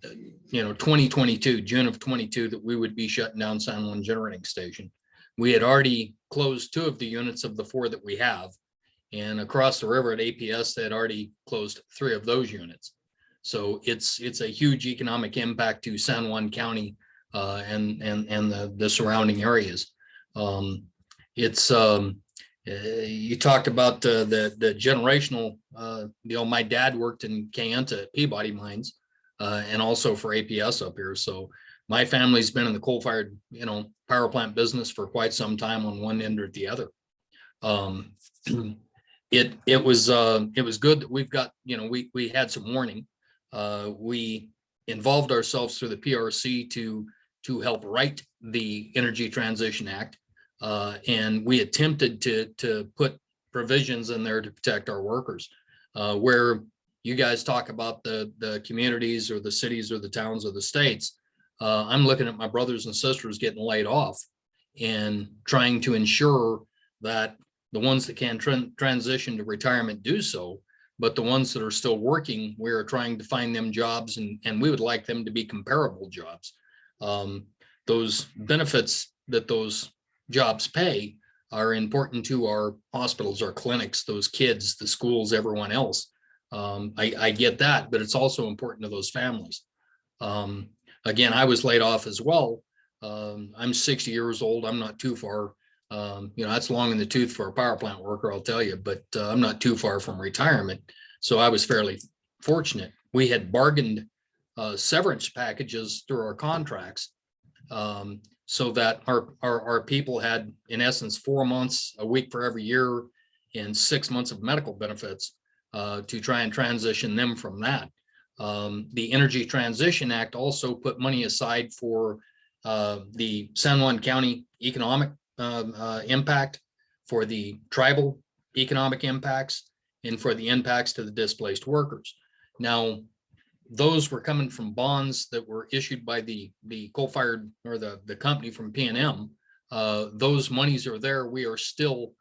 2022, June of 22, that we would be shutting down San Juan Generating Station. We had already closed 2 of the units of the 4 that we have, and across the river at APS they had already closed 3 of those units. So it's a huge economic impact to San Juan County and the surrounding areas. You talked about the generational deal. My dad worked in Kayenta at Peabody Mines and also for APS up here. So my family's been in the coal-fired, power plant business for quite some time on one end or the other. It was good that we've got, we had some warning. We involved ourselves through the PRC to help write the Energy Transition Act. And we attempted to put provisions in there to protect our workers. Where you guys talk about the communities or the cities or the towns or the states, I'm looking at my brothers and sisters getting laid off and trying to ensure that the ones that can transition to retirement do so, but the ones that are still working, we are trying to find them jobs, and we would like them to be comparable jobs. Those benefits that those jobs pay are important to our hospitals, our clinics, those kids, the schools, everyone else. I get that, but it's also important to those families. Again, I was laid off as well. I'm 60 years old. I'm not too far. That's long in the tooth for a power plant worker, I'll tell you, but I'm not too far from retirement. So I was fairly fortunate. We had bargained severance packages through our contracts so that our people had, in essence, 4 months, a week for every year, and 6 months of medical benefits to try and transition them from that. The Energy Transition Act also put money aside for the San Juan County economic impact, for the tribal economic impacts, and for the impacts to the displaced workers. Now, those were coming from bonds that were issued by the coal-fired, or the company from P&M. Those monies are there. We are still,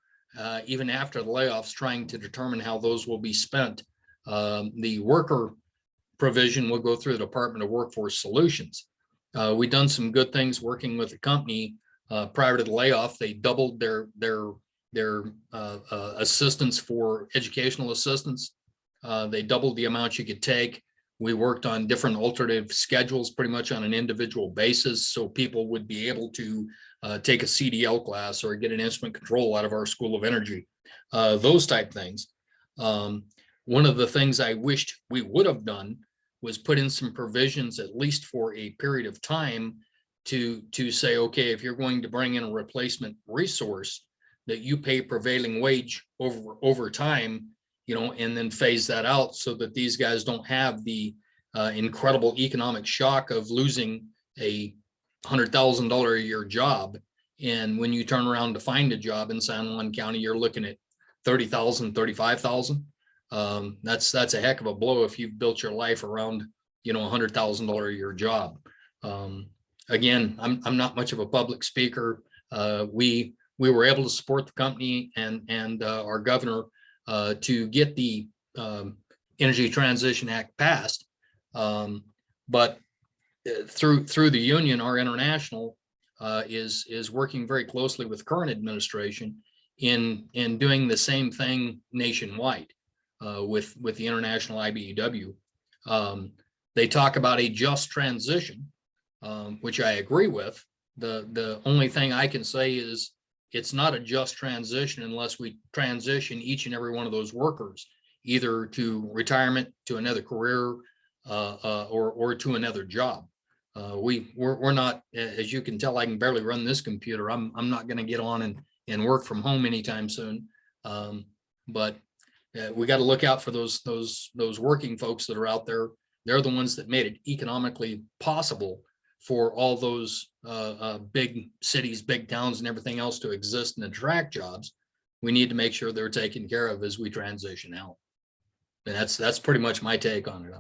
even after the layoffs, trying to determine how those will be spent. The worker provision will go through the Department of Workforce Solutions. We've done some good things working with the company. Prior to the layoff, they doubled their assistance for educational assistance. They doubled the amount you could take. We worked on different alternative schedules pretty much on an individual basis, so people would be able to take a CDL class or get an instrument control out of our School of Energy, those type things. One of the things I wished we would have done was put in some provisions, at least for a period of time, to say, okay, if you're going to bring in a replacement resource, that you pay prevailing wage over time, and then phase that out so that these guys don't have the incredible economic shock of losing a $100,000 a year job. And when you turn around to find a job in San Juan County, you're looking at $30,000, $35,000. That's a heck of a blow if you've built your life around, $100,000 a year job. Again, I'm not much of a public speaker. We were able to support the company and our governor to get the Energy Transition Act passed. But through the union, our international is working very closely with current administration in doing the same thing nationwide with the international IBEW. They talk about a just transition, which I agree with. The only thing I can say is it's not a just transition unless we transition each and every one of those workers either to retirement, to another career, or to another job. We're not, as you can tell, I can barely run this computer. I'm not going to get on and work from home anytime soon. But we got to look out for those working folks that are out there. They're the ones that made it economically possible for all those big cities, big towns, and everything else to exist and attract jobs. We need to make sure they're taken care of as we transition out. And that's pretty much my take on it.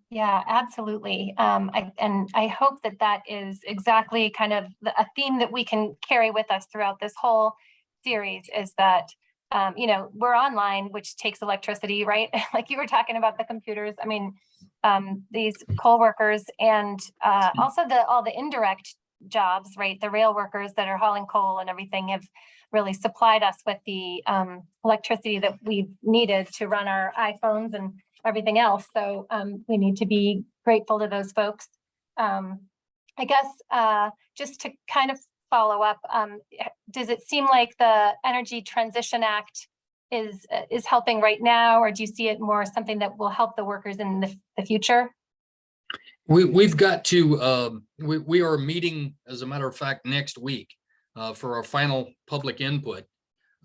Yeah, absolutely. I hope that is exactly kind of a theme that we can carry with us throughout this whole series, is that we're online, which takes electricity, right? Like you were talking about the computers. I mean, these coal workers and also all the indirect jobs, right? The rail workers that are hauling coal and everything have really supplied us with the electricity that we've needed to run our iPhones and everything else. So we need to be grateful to those folks. I guess just to kind of follow up, does it seem like the Energy Transition Act is helping right now, or do you see it more something that will help the workers in the future? We've got to, we are meeting, as a matter of fact, next week for our final public input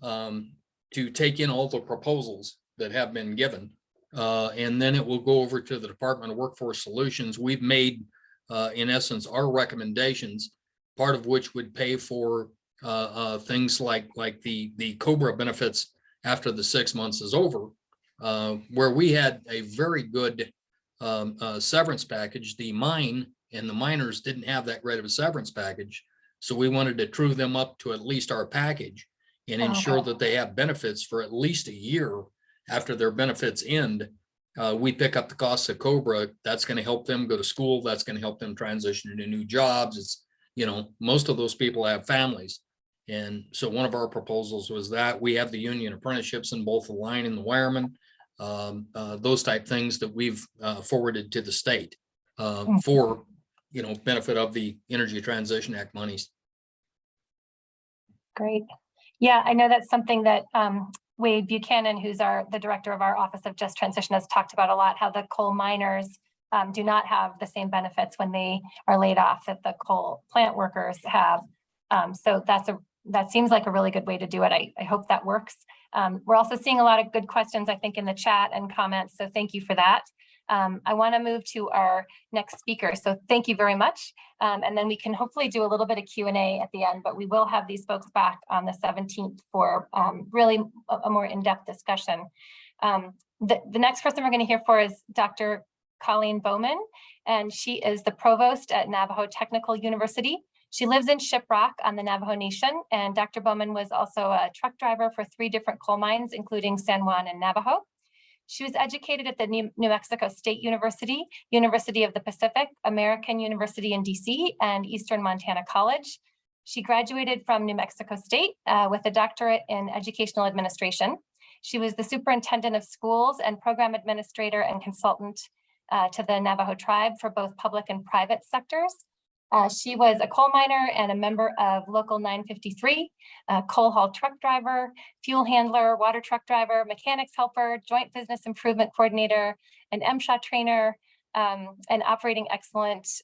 to take in all the proposals that have been given. And then it will go over to the Department of Workforce Solutions. We've made, in essence, our recommendations, part of which would pay for things like the COBRA benefits after the 6 months is over, where we had a very good severance package. The mine and the miners didn't have that great of a severance package. So we wanted to true them up to at least our package and ensure that they have benefits for at least a year after their benefits end. We pick up the costs of COBRA. That's going to help them go to school. That's going to help them transition into new jobs. It's, most of those people have families. And so one of our proposals was that we have the union apprenticeships in both the line and the wiremen, those type things that we've forwarded to the state for, benefit of the Energy Transition Act monies. Great. Yeah, I know that's something that Wade Buchanan, who's the director of our Office of Just Transition, has talked about a lot, how the coal miners do not have the same benefits when they are laid off that the coal plant workers have. So that's that seems like a really good way to do it. I hope that works. We're also seeing a lot of good questions, I think, in the chat and comments. So thank you for that. I want to move to our next speaker. So thank you very much. And then we can hopefully do a little bit of Q&A at the end, but we will have these folks back on the 17th for really a more in-depth discussion. The next person we're going to hear for is Dr. Colleen Bowman, and she is the provost at Navajo Technical University. She lives in Shiprock on the Navajo Nation, and Dr. Bowman was also a truck driver for 3 different coal mines, including San Juan and Navajo. She was educated at the New Mexico State University, University of the Pacific, American University in DC, and Eastern Montana College. She graduated from New Mexico State with a doctorate in educational administration. She was the superintendent of schools and program administrator and consultant to the Navajo tribe for both public and private sectors. She was a coal miner and a member of Local 953, coal haul truck driver, fuel handler, water truck driver, mechanics helper, joint business improvement coordinator, an MSHA trainer, and operating excellence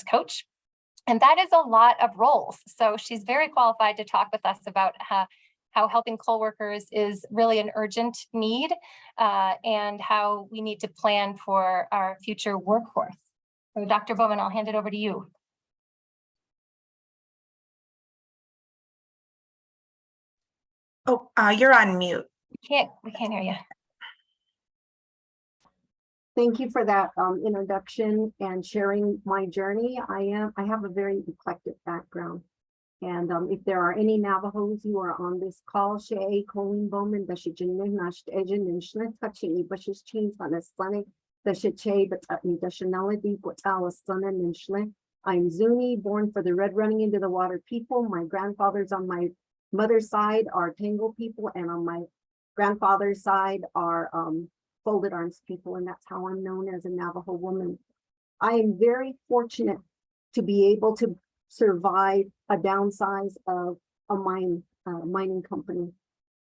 coach. And that is a lot of roles. So she's very qualified to talk with us about how helping coal workers is really an urgent need and how we need to plan for our future workforce. So Dr. Bowman, I'll hand it over to you. Oh, you're on mute. We can't hear you. Thank you for that introduction and sharing my journey. I have a very eclectic background. And if there are any Navajos who are on this call, Colleen Bowman, I'm Zuni, born for the red running into the water people. My grandfathers on my mother's side are Tango people, and on my grandfather's side are folded arms people, and that's how I'm known as a Navajo woman. I am very fortunate to be able to survive a downsize of a mining company.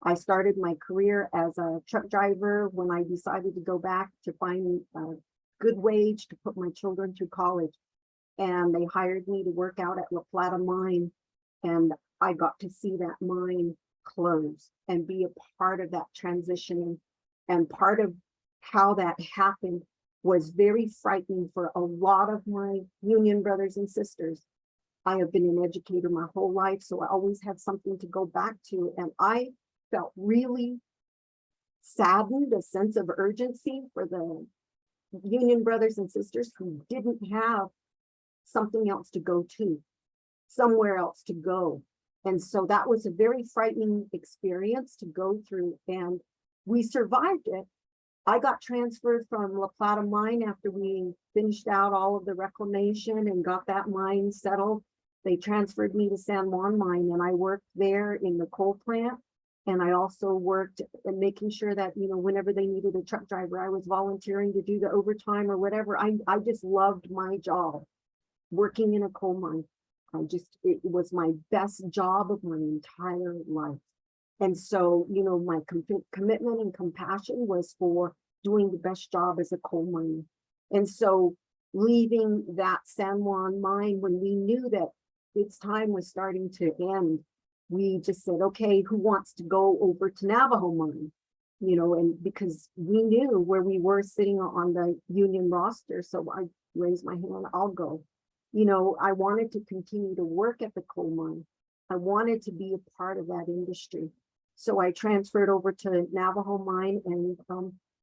I started my career as a truck driver when I decided to go back to find a good wage to put my children through college. And they hired me to work out at La Plata mine. And I got to see that mine close and be a part of that transitioning. And part of how that happened was very frightening for a lot of my union brothers and sisters. I have been an educator my whole life, so I always had something to go back to. And I felt really saddened, a sense of urgency for the union brothers and sisters who didn't have something else to go to, somewhere else to go. And so that was a very frightening experience to go through, and we survived it. I got transferred from La Plata mine after we finished out all of the reclamation and got that mine settled. They transferred me to San Juan mine, and I worked there in the coal plant. And I also worked in making sure that, you know, whenever they needed a truck driver, I was volunteering to do the overtime or whatever. I just loved my job, working in a coal mine. It was my best job of my entire life. And so, you know, my commitment and compassion was for doing the best job as a coal miner. And so leaving that San Juan mine when we knew that its time was starting to end, we just said, okay, who wants to go over to Navajo mine? You know, and because we knew where we were sitting on the union roster. So I raised my hand, I'll go. You know, I wanted to continue to work at the coal mine. I wanted to be a part of that industry. So I transferred over to Navajo mine, and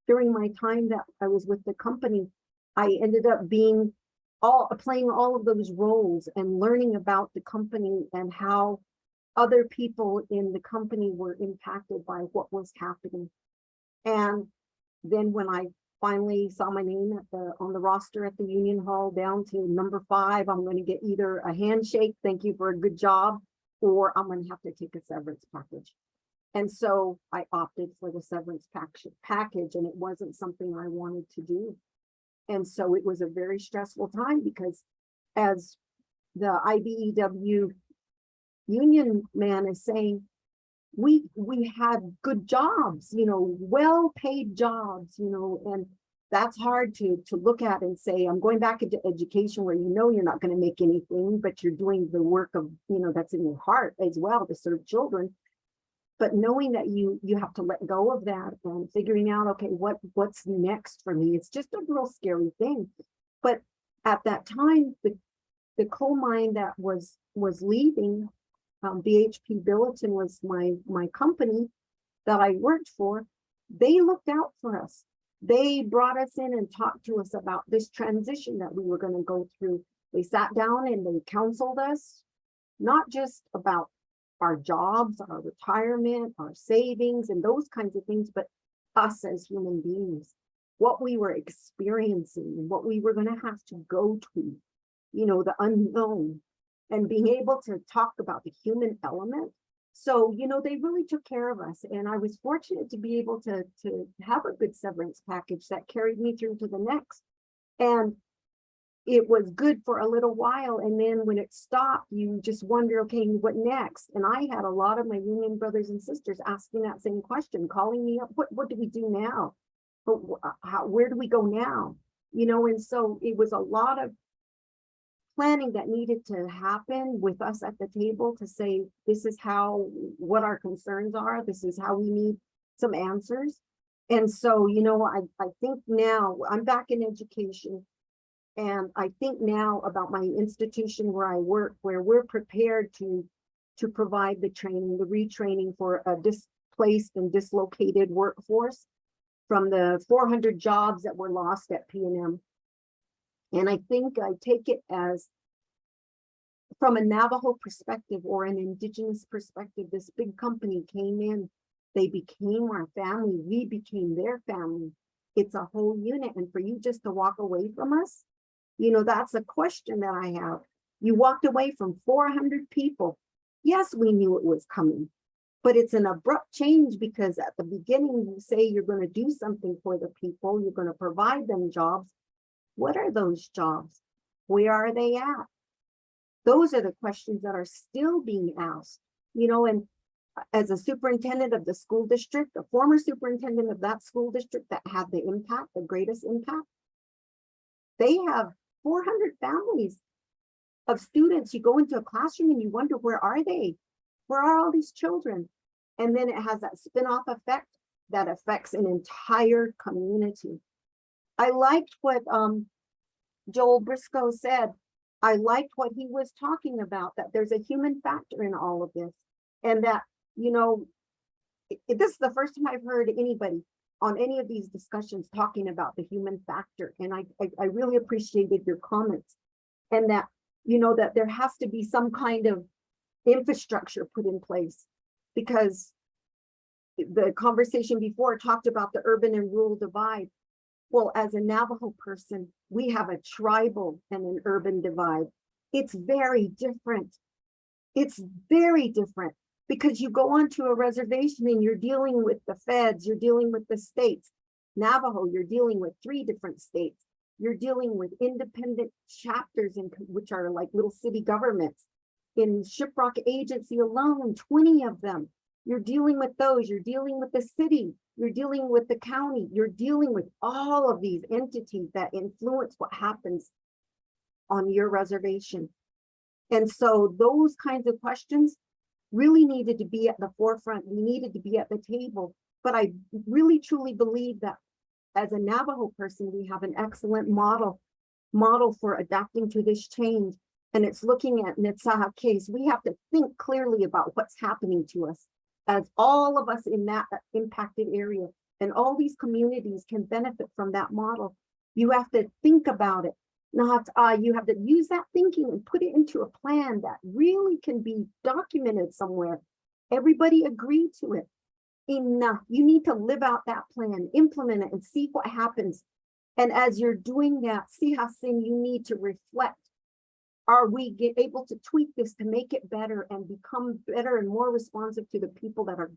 during my time that I was with the company, I ended up playing all of those roles and learning about the company and how other people in the company were impacted by what was happening. And then when I finally saw my name on the roster at the union hall down to number 5, I'm going to get either a handshake, thank you for a good job, or I'm going to have to take a severance package. And so I opted for the severance package, and it wasn't something I wanted to do. And so it was a very stressful time, because as the IBEW union man is saying, we had good jobs, you know, well-paid jobs, you know, and that's hard to look at and say, I'm going back into education where you know you're not going to make anything, but you're doing the work of, you know, that's in your heart as well to serve children. But knowing that you have to let go of that and figuring out, okay, what's next for me? It's just a real scary thing. But at that time, the coal mine that was leaving, BHP Billiton was my company that I worked for. They looked out for us. They brought us in and talked to us about this transition that we were going to go through. They sat down and they counseled us, not just about our jobs, our retirement, our savings, and those kinds of things, but us as human beings, what we were experiencing and what we were going to have to go to, you know, the unknown, and being able to talk about the human element. So, you know, they really took care of us. And I was fortunate to be able to have a good severance package that carried me through to the next. And it was good for a little while. And then when it stopped, you just wonder, okay, what next? And I had a lot of my union brothers and sisters asking that same question, calling me up, what do we do now? But where do we go now? You know, and so it was a lot of planning that needed to happen with us at the table to say, this is what our concerns are. This is how we need some answers. And so, you know, I think now I'm back in education, and I think now about my institution where I work, where we're prepared to provide the training, the retraining for a displaced and dislocated workforce from the 400 jobs that were lost at P&M. And I think I take it as, from a Navajo perspective or an indigenous perspective, this big company came in, they became our family, we became their family. It's a whole unit. And for you just to walk away from us, you know, that's a question that I have. You walked away from 400 people. Yes, we knew it was coming, but it's an abrupt change, because at the beginning you say you're going to do something for the people, you're going to provide them jobs. What are those jobs? Where are they at? Those are the questions that are still being asked, you know. And as a superintendent of the school district, a former superintendent of that school district that had the impact, the greatest impact, they have 400 families of students. You go into a classroom and you wonder, where are they? Where are all these children? And then it has that spin-off effect that affects an entire community. I liked what Joel Briscoe said. I liked what he was talking about, that there's a human factor in all of this. And that, you know, this is the first time I've heard anybody on any of these discussions talking about the human factor. And I really appreciated your comments. And that, you know, that there has to be some kind of infrastructure put in place, because the conversation before talked about the urban and rural divide. Well, as a Navajo person, we have a tribal and an urban divide. It's very different. It's very different, because you go onto a reservation and you're dealing with the feds, you're dealing with the states. Navajo, you're dealing with 3 different states. You're dealing with independent chapters, which are like little city governments. In Shiprock Agency alone, 20 of them. You're dealing with those, you're dealing with the city, you're dealing with the county, you're dealing with all of these entities that influence what happens on your reservation. And so those kinds of questions really needed to be at the forefront. We needed to be at the table. But I really truly believe that as a Navajo person, we have an excellent model for adapting to this change. And it's looking at Netsaha case. We have to think clearly about what's happening to us, as all of us in that impacted area and all these communities can benefit from that model. You have to think about it. Not you have to use that thinking and put it into a plan that really can be documented somewhere. Everybody agreed to it. Enough. You need to live out that plan, implement it, and see what happens. And as you're doing that, Sihasin, you need to reflect. Are we able to tweak this to make it better and become better and more responsive to the people that are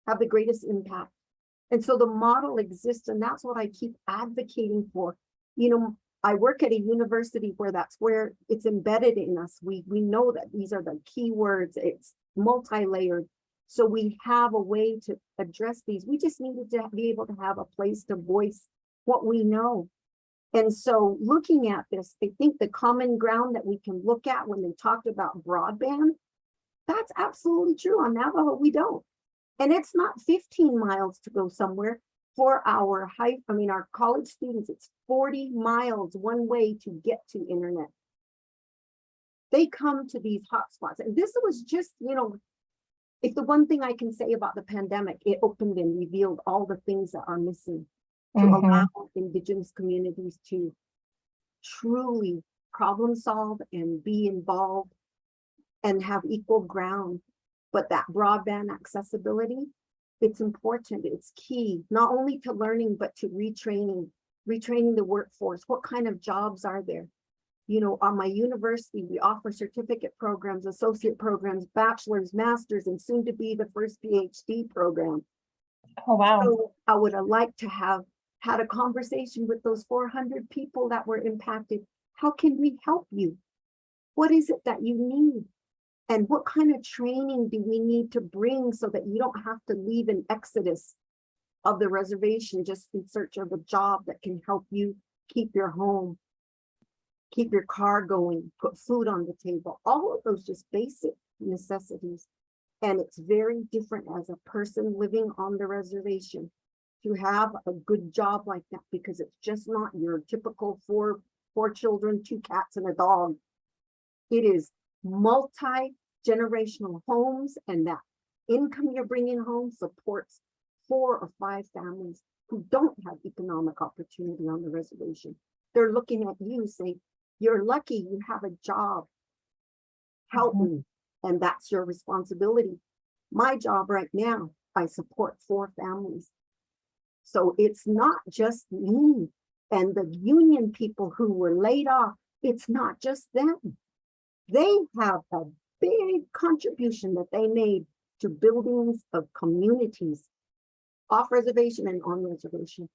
have the greatest impact? And so the model exists, and that's what I keep advocating for. You know, I work at a university where that's where it's embedded in us. We know that these are the key words. It's multi-layered. So we have a way to address these. We just needed to be able to have a place to voice what we know. And so looking at this, I think the common ground that we can look at when they talked about broadband, that's absolutely true. On Navajo, we don't. And it's not 15 miles to go somewhere. For our our college students, it's 40 miles one way to get to internet. They come to these hotspots. And this was just, if the one thing I can say about the pandemic, it opened and revealed all the things that are missing to allow Indigenous communities to truly problem solve and be involved and have equal ground. But that broadband accessibility, it's important, it's key, not only to learning, but to retraining the workforce. What kind of jobs are there? On my university, we offer certificate programs, associate programs, bachelor's, master's, and soon to be the first PhD program. Oh, wow. So I would have liked to have had a conversation with those 400 people that were impacted. How can we help you? What is it that you need? And what kind of training do we need to bring so that you don't have to leave an exodus of the reservation just in search of a job that can help you keep your home, keep your car going, put food on the table, all of those just basic necessities. And it's very different as a person living on the reservation to have a good job like that, because it's just not your typical four children, 2 cats and a dog. It is multi-generational homes, and that income you're bringing home supports 4 or 5 families who don't have economic opportunity on the reservation. They're looking at you saying, you're lucky you have a job. Help me. And that's your responsibility. My job right now, I support 4 families. So it's not just me and the union people who were laid off. It's not just them. They have a big contribution that they made to buildings of communities off reservation and on reservation.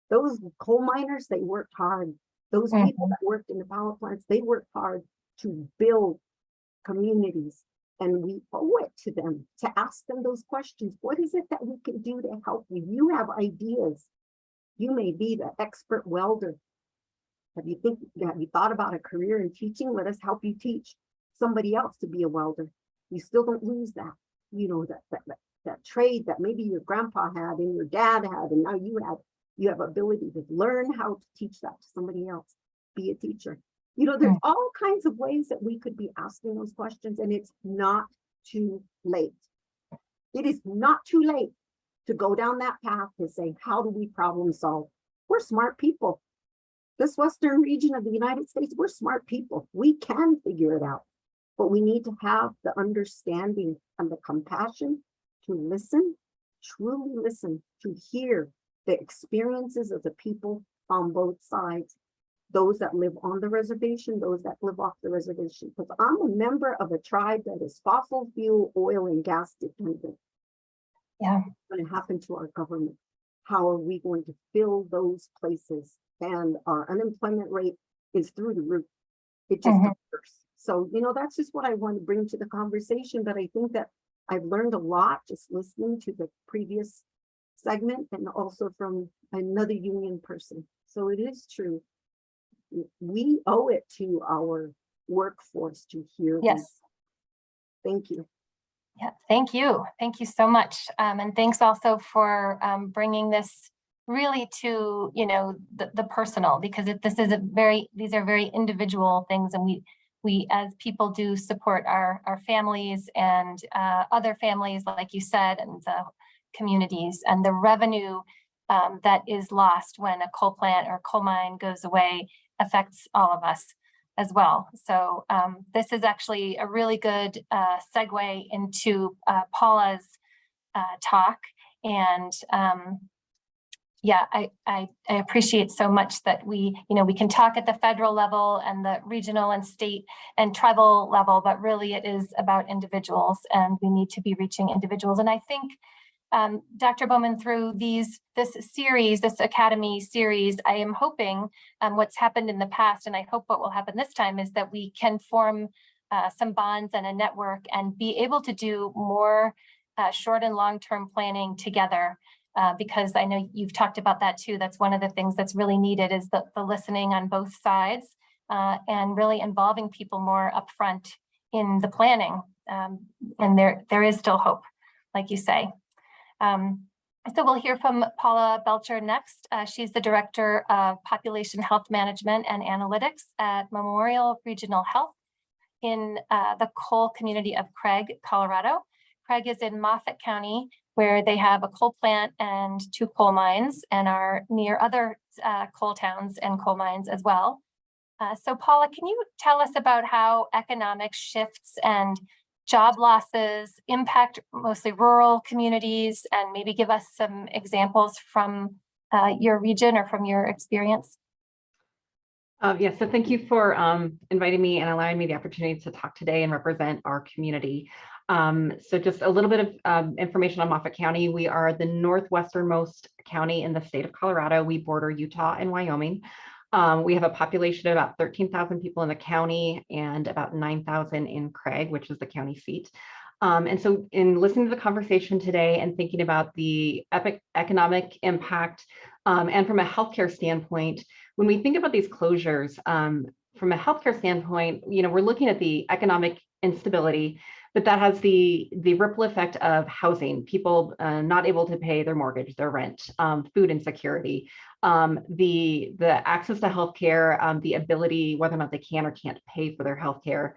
Those coal miners, they worked hard. Those people that worked in the power plants, they worked hard to build communities. And we owe it to them to ask them those questions. What is it that we can do to help you? You have ideas. You may be the expert welder. Have you thought about a career in teaching? Let us help you teach somebody else to be a welder. You still don't lose that, that trade that maybe your grandpa had and your dad had, and now you have ability to learn how to teach that to somebody else, be a teacher. There's all kinds of ways that we could be asking those questions, and it's not too late. It is not too late to go down that path to say, how do we problem solve? We're smart people. This Western region of the United States, we're smart people. We can figure it out, but we need to have the understanding and the compassion to listen, truly listen, to hear the experiences of the people on both sides. Those that live on the reservation, those that live off the reservation. Because I'm a member of a tribe that is fossil fuel, oil, and gas dependent. Yeah. What's going to happen to our government? How are we going to fill those places? And our unemployment rate is through the roof. It just occurs. So, that's just what I want to bring to the conversation. But I think that I've learned a lot just listening to the previous segment and also from another union person. So it is true. We owe it to our workforce to hear. Yes. These. Thank you. Yeah, thank you. Thank you so much. And thanks also for bringing this really to, the personal, because these are very individual things. And we as people do support our families and other families, like you said, and the communities, and the revenue that is lost when a coal plant or coal mine goes away affects all of us as well. So this is actually a really good segue into Paula's talk. And I appreciate so much that we can talk at the federal level and the regional and state and tribal level, but really it is about individuals, and we need to be reaching individuals. And I think Dr. Bowman, through this Academy series, I am hoping what's happened in the past, and I hope what will happen this time, is that we can form some bonds and a network and be able to do more short and long-term planning together because I know you've talked about that too. That's one of the things that's really needed is the listening on both sides and really involving people more upfront in the planning. And there is still hope, like you say. So we'll hear from Paula Belcher next. She's the Director of Population Health Management and Analytics at Memorial Regional Health in the coal community of Craig, Colorado. Craig is in Moffat County, where they have a coal plant and 2 coal mines and are near other coal towns and coal mines as well. So Paula, can you tell us about how economic shifts and job losses impact mostly rural communities, and maybe give us some examples from your region or from your experience? Yes, so thank you for inviting me and allowing me the opportunity to talk today and represent our community. So just a little bit of information on Moffat County. We are the northwesternmost county in the state of Colorado. We border Utah and Wyoming. We have a population of about 13,000 people in the county and about 9,000 in Craig, which is the county seat. And so in listening to the conversation today and thinking about the economic impact and from a healthcare standpoint, when we think about these closures, from a healthcare standpoint, we're looking at the economic instability, but that has the ripple effect of housing, people not able to pay their mortgage, their rent, food insecurity, the access to healthcare, the ability, whether or not they can or can't pay for their healthcare.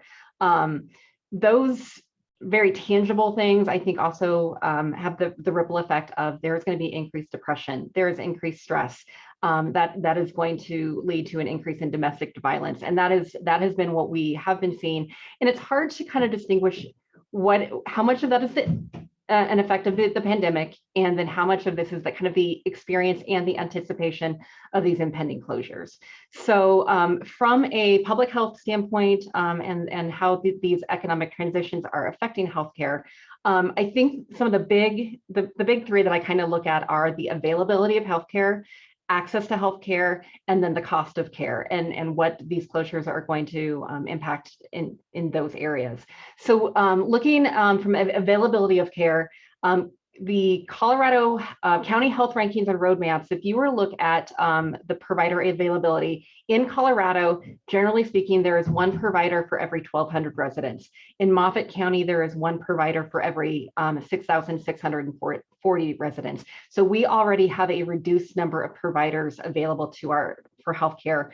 Those very tangible things, I think, also have the ripple effect of there's going to be increased depression, there is increased stress, that is going to lead to an increase in domestic violence, and that has been what we have been seeing. And it's hard to kind of distinguish how much of that is an effect of the pandemic, and then how much of this is the kind of the experience and the anticipation of these impending closures. So from a public health standpoint, and how these economic transitions are affecting healthcare, I think some of the big 3 that I kind of look at are the availability of healthcare, access to healthcare, and then the cost of care, and what these closures are going to impact in those areas. So looking from availability of care, the Colorado County Health Rankings and Roadmaps, if you were to look at the provider availability in Colorado, generally speaking, there is 1 provider for every 1,200 residents. In Moffat County, there is 1 provider for every 6,640 residents. So we already have a reduced number of providers available for healthcare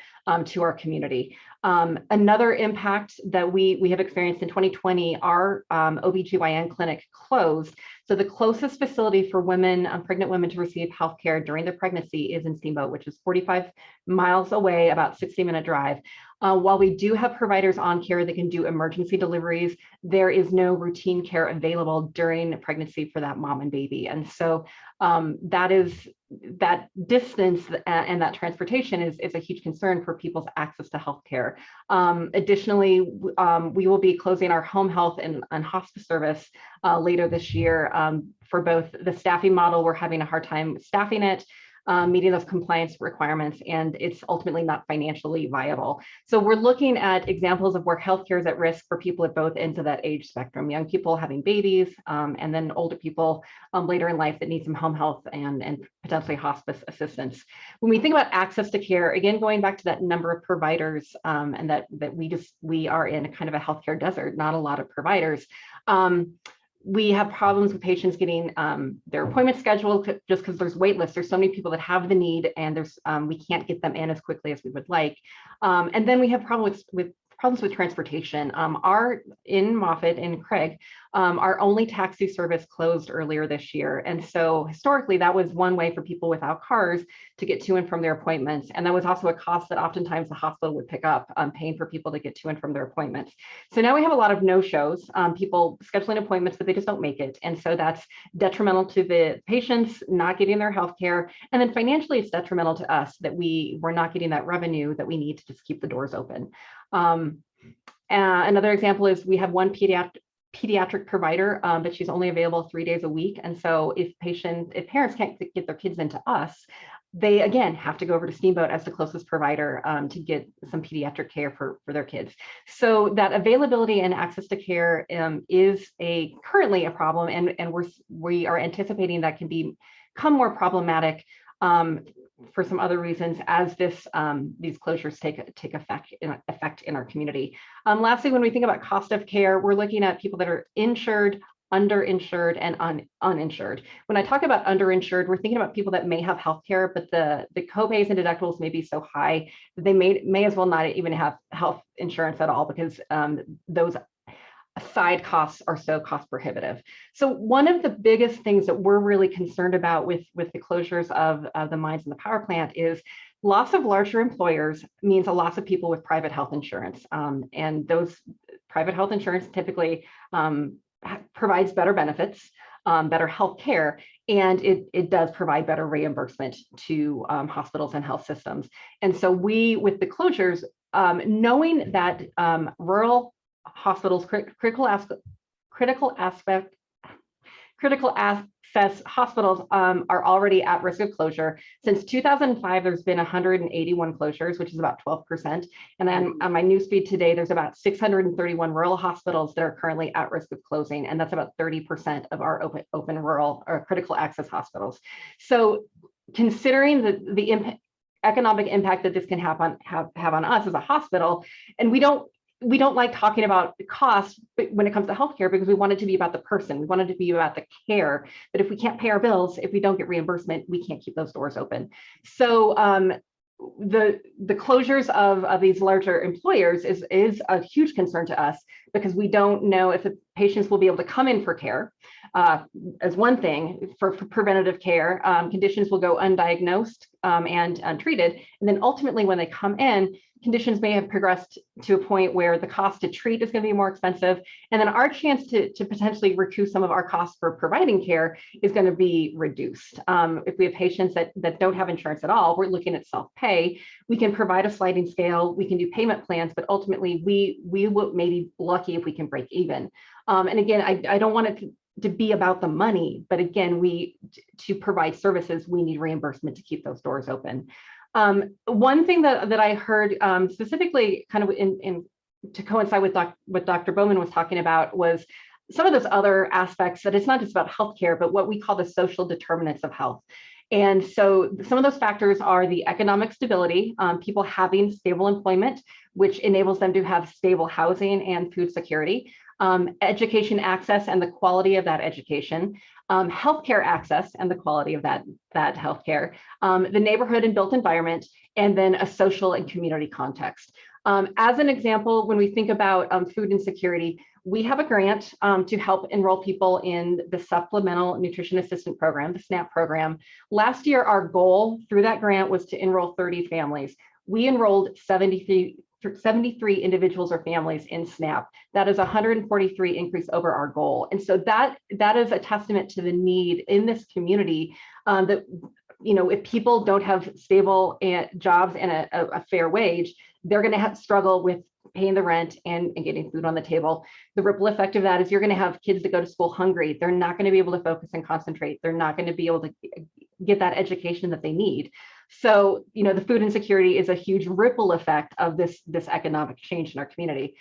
to our community. Another impact that we have experienced in 2020, our OBGYN clinic closed. So the closest facility for women, pregnant women, to receive healthcare during their pregnancy is in Steamboat, which is 45 miles away, about 60-minute drive. While we do have providers on care that can do emergency deliveries, there is no routine care available during pregnancy for that mom and baby. And so that distance and that transportation is a huge concern for people's access to healthcare. Additionally, we will be closing our home health and hospice service later this year. For both the staffing model, we're having a hard time staffing it, meeting those compliance requirements, and it's ultimately not financially viable. So we're looking at examples of where healthcare is at risk for people at both ends of that age spectrum, young people having babies, and then older people later in life that need some home health and potentially hospice assistance. When we think about access to care, again, going back to that number of providers, and that we are in a kind of a healthcare desert, not a lot of providers. We have problems with patients getting their appointments scheduled just because there's wait lists. There's so many people that have the need, and we can't get them in as quickly as we would like. And then we have problems with transportation. In Moffat and Craig, our only taxi service closed earlier this year. And so historically, that was one way for people without cars to get to and from their appointments. And that was also a cost that oftentimes the hospital would pick up, paying for people to get to and from their appointments. So now we have a lot of no-shows, people scheduling appointments, but they just don't make it. And so that's detrimental to the patients not getting their health care. And then financially, it's detrimental to us that we're not getting that revenue that we need to just keep the doors open. Another example is we have 1 pediatric provider, but she's only available 3 days a week. And so if parents can't get their kids into us, they again have to go over to Steamboat as the closest provider to get some pediatric care for their kids. So that availability and access to care is currently a problem, and we are anticipating that can become more problematic for some other reasons as these closures take effect in our community. Lastly, when we think about cost of care, we're looking at people that are insured, underinsured, and uninsured. When I talk about underinsured, we're thinking about people that may have health care, but the copays and deductibles may be so high that they may as well not even have health insurance at all, because those side costs are so cost prohibitive. So one of the biggest things that we're really concerned about with the closures of the mines and the power plant is loss of larger employers means a loss of people with private health insurance. And those private health insurance typically provides better benefits, better health care, and it does provide better reimbursement to hospitals and health systems. And so with the closures, knowing that rural hospitals, critical access hospitals are already at risk of closure. Since 2005, there's been 181 closures, which is about 12%. And then on my newsfeed today, there's about 631 rural hospitals that are currently at risk of closing. And that's about 30% of our open rural or critical access hospitals. So considering the economic impact that this can have on us as a hospital, and we don't like talking about the cost when it comes to healthcare, because we want it to be about the person. We want it to be about the care. But if we can't pay our bills, if we don't get reimbursement, we can't keep those doors open. So the closures of these larger employers is a huge concern to us, because we don't know if the patients will be able to come in for care. As one thing, for preventative care, conditions will go undiagnosed and untreated. And then ultimately, when they come in, conditions may have progressed to a point where the cost to treat is going to be more expensive. And then our chance to potentially recoup some of our costs for providing care is going to be reduced. If we have patients that don't have insurance at all, we're looking at self-pay. We can provide a sliding scale, we can do payment plans, but ultimately we will maybe lucky if we can break even. And again, I don't want it to be about the money, but again, to provide services, we need reimbursement to keep those doors open. One thing that I heard specifically kind of to coincide with what Dr. Bowman was talking about was some of those other aspects, that it's not just about healthcare, but what we call the social determinants of health. And so some of those factors are the economic stability, people having stable employment, which enables them to have stable housing and food security, education access and the quality of that education, healthcare access and the quality of that healthcare, the neighborhood and built environment, and then a social and community context. As an example, when we think about food insecurity, we have a grant to help enroll people in the Supplemental Nutrition Assistant Program, the SNAP program. Last year, our goal through that grant was to enroll 30 families. We enrolled 73 individuals or families in SNAP. That is 143 increase over our goal. And so that is a testament to the need in this community that, if people don't have stable jobs and a fair wage, they're going to struggle with paying the rent and getting food on the table. The ripple effect of that is you're going to have kids that go to school hungry. They're not going to be able to focus and concentrate. They're not going to be able to get that education that they need. So, the food insecurity is a huge ripple effect of this economic change in our community.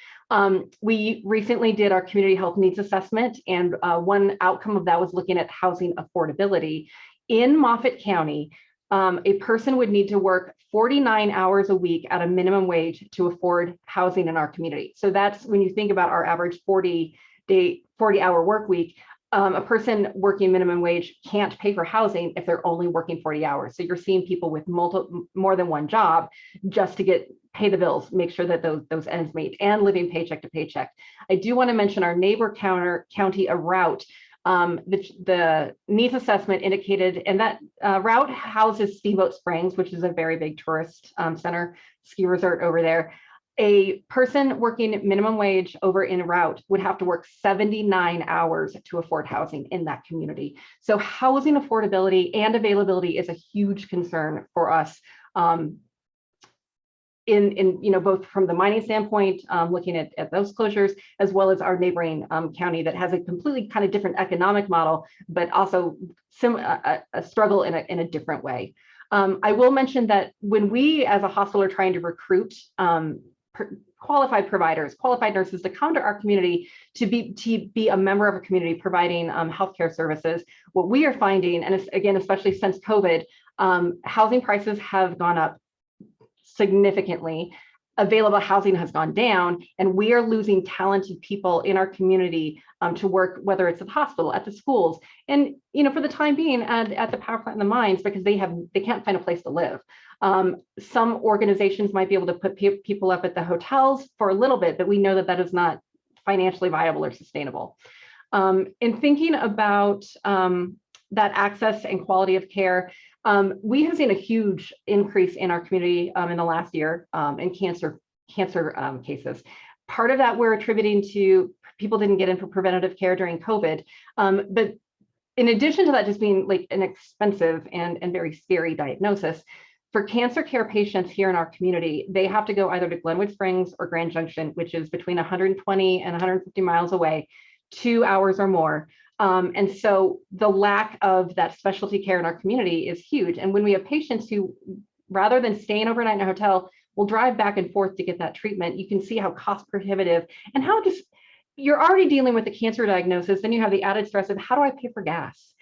We recently did our community health needs assessment, and one outcome of that was looking at housing affordability. In Moffat County, a person would need to work 49 hours a week at a minimum wage to afford housing in our community. So that's when you think about our average 40-hour work week. A person working minimum wage can't pay for housing if they're only working 40 hours. So you're seeing people with more than one job just to pay the bills, make sure that those ends meet, and living paycheck to paycheck. I do want to mention our neighbor county, a route. The needs assessment indicated, and that route houses Steamboat Springs, which is a very big tourist center, ski resort over there. A person working minimum wage over in route would have to work 79 hours to afford housing in that community. So housing affordability and availability is a huge concern for us. Both from the mining standpoint, looking at those closures, as well as our neighboring county that has a completely kind of different economic model, but also a struggle in a different way. I will mention that when we as a hospital are trying to recruit qualified providers, qualified nurses to come to our community to be a member of a community providing healthcare services, what we are finding, and again, especially since COVID, housing prices have gone up significantly. Available housing has gone down, and we are losing talented people in our community to work, whether it's at the hospital, at the schools, and for the time being at the power plant and the mines, because they can't find a place to live. Some organizations might be able to put people up at the hotels for a little bit, but we know that is not financially viable or sustainable. In thinking about that access and quality of care, we have seen a huge increase in our community in the last year in cancer cases. Part of that we're attributing to people didn't get in for preventative care during COVID, but in addition to that just being like an expensive and very scary diagnosis, for cancer care patients here in our community, they have to go either to Glenwood Springs or Grand Junction, which is between 120 and 150 miles away, 2 hours or more. And so the lack of that specialty care in our community is huge. And when we have patients who, rather than staying overnight in a hotel, will drive back and forth to get that treatment, you can see how cost prohibitive and how just you're already dealing with the cancer diagnosis. Then you have the added stress of how do I pay for gas?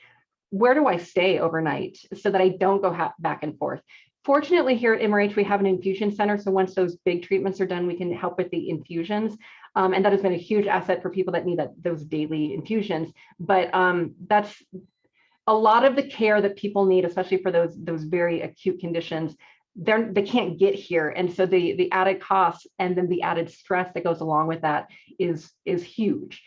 Where do I stay overnight so that I don't go back and forth? Fortunately, here at MRH, we have an infusion center. So once those big treatments are done, we can help with the infusions. And that has been a huge asset for people that need those daily infusions. But that's a lot of the care that people need, especially for those very acute conditions. They can't get here. And so the added costs and then the added stress that goes along with that is huge.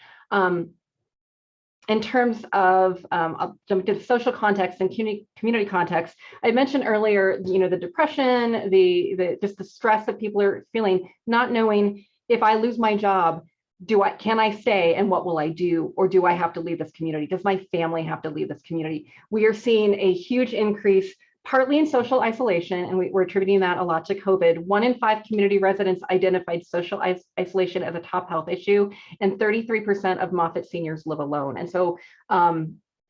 In terms of, I'll jump to the social context and community context, I mentioned earlier, the depression, just the stress that people are feeling, not knowing if I lose my job, can I stay and what will I do? Or do I have to leave this community? Does my family have to leave this community? We are seeing a huge increase, partly in social isolation, and we're attributing that a lot to COVID. 1 in 5 community residents identified social isolation as a top health issue, and 33% of Moffat seniors live alone. And so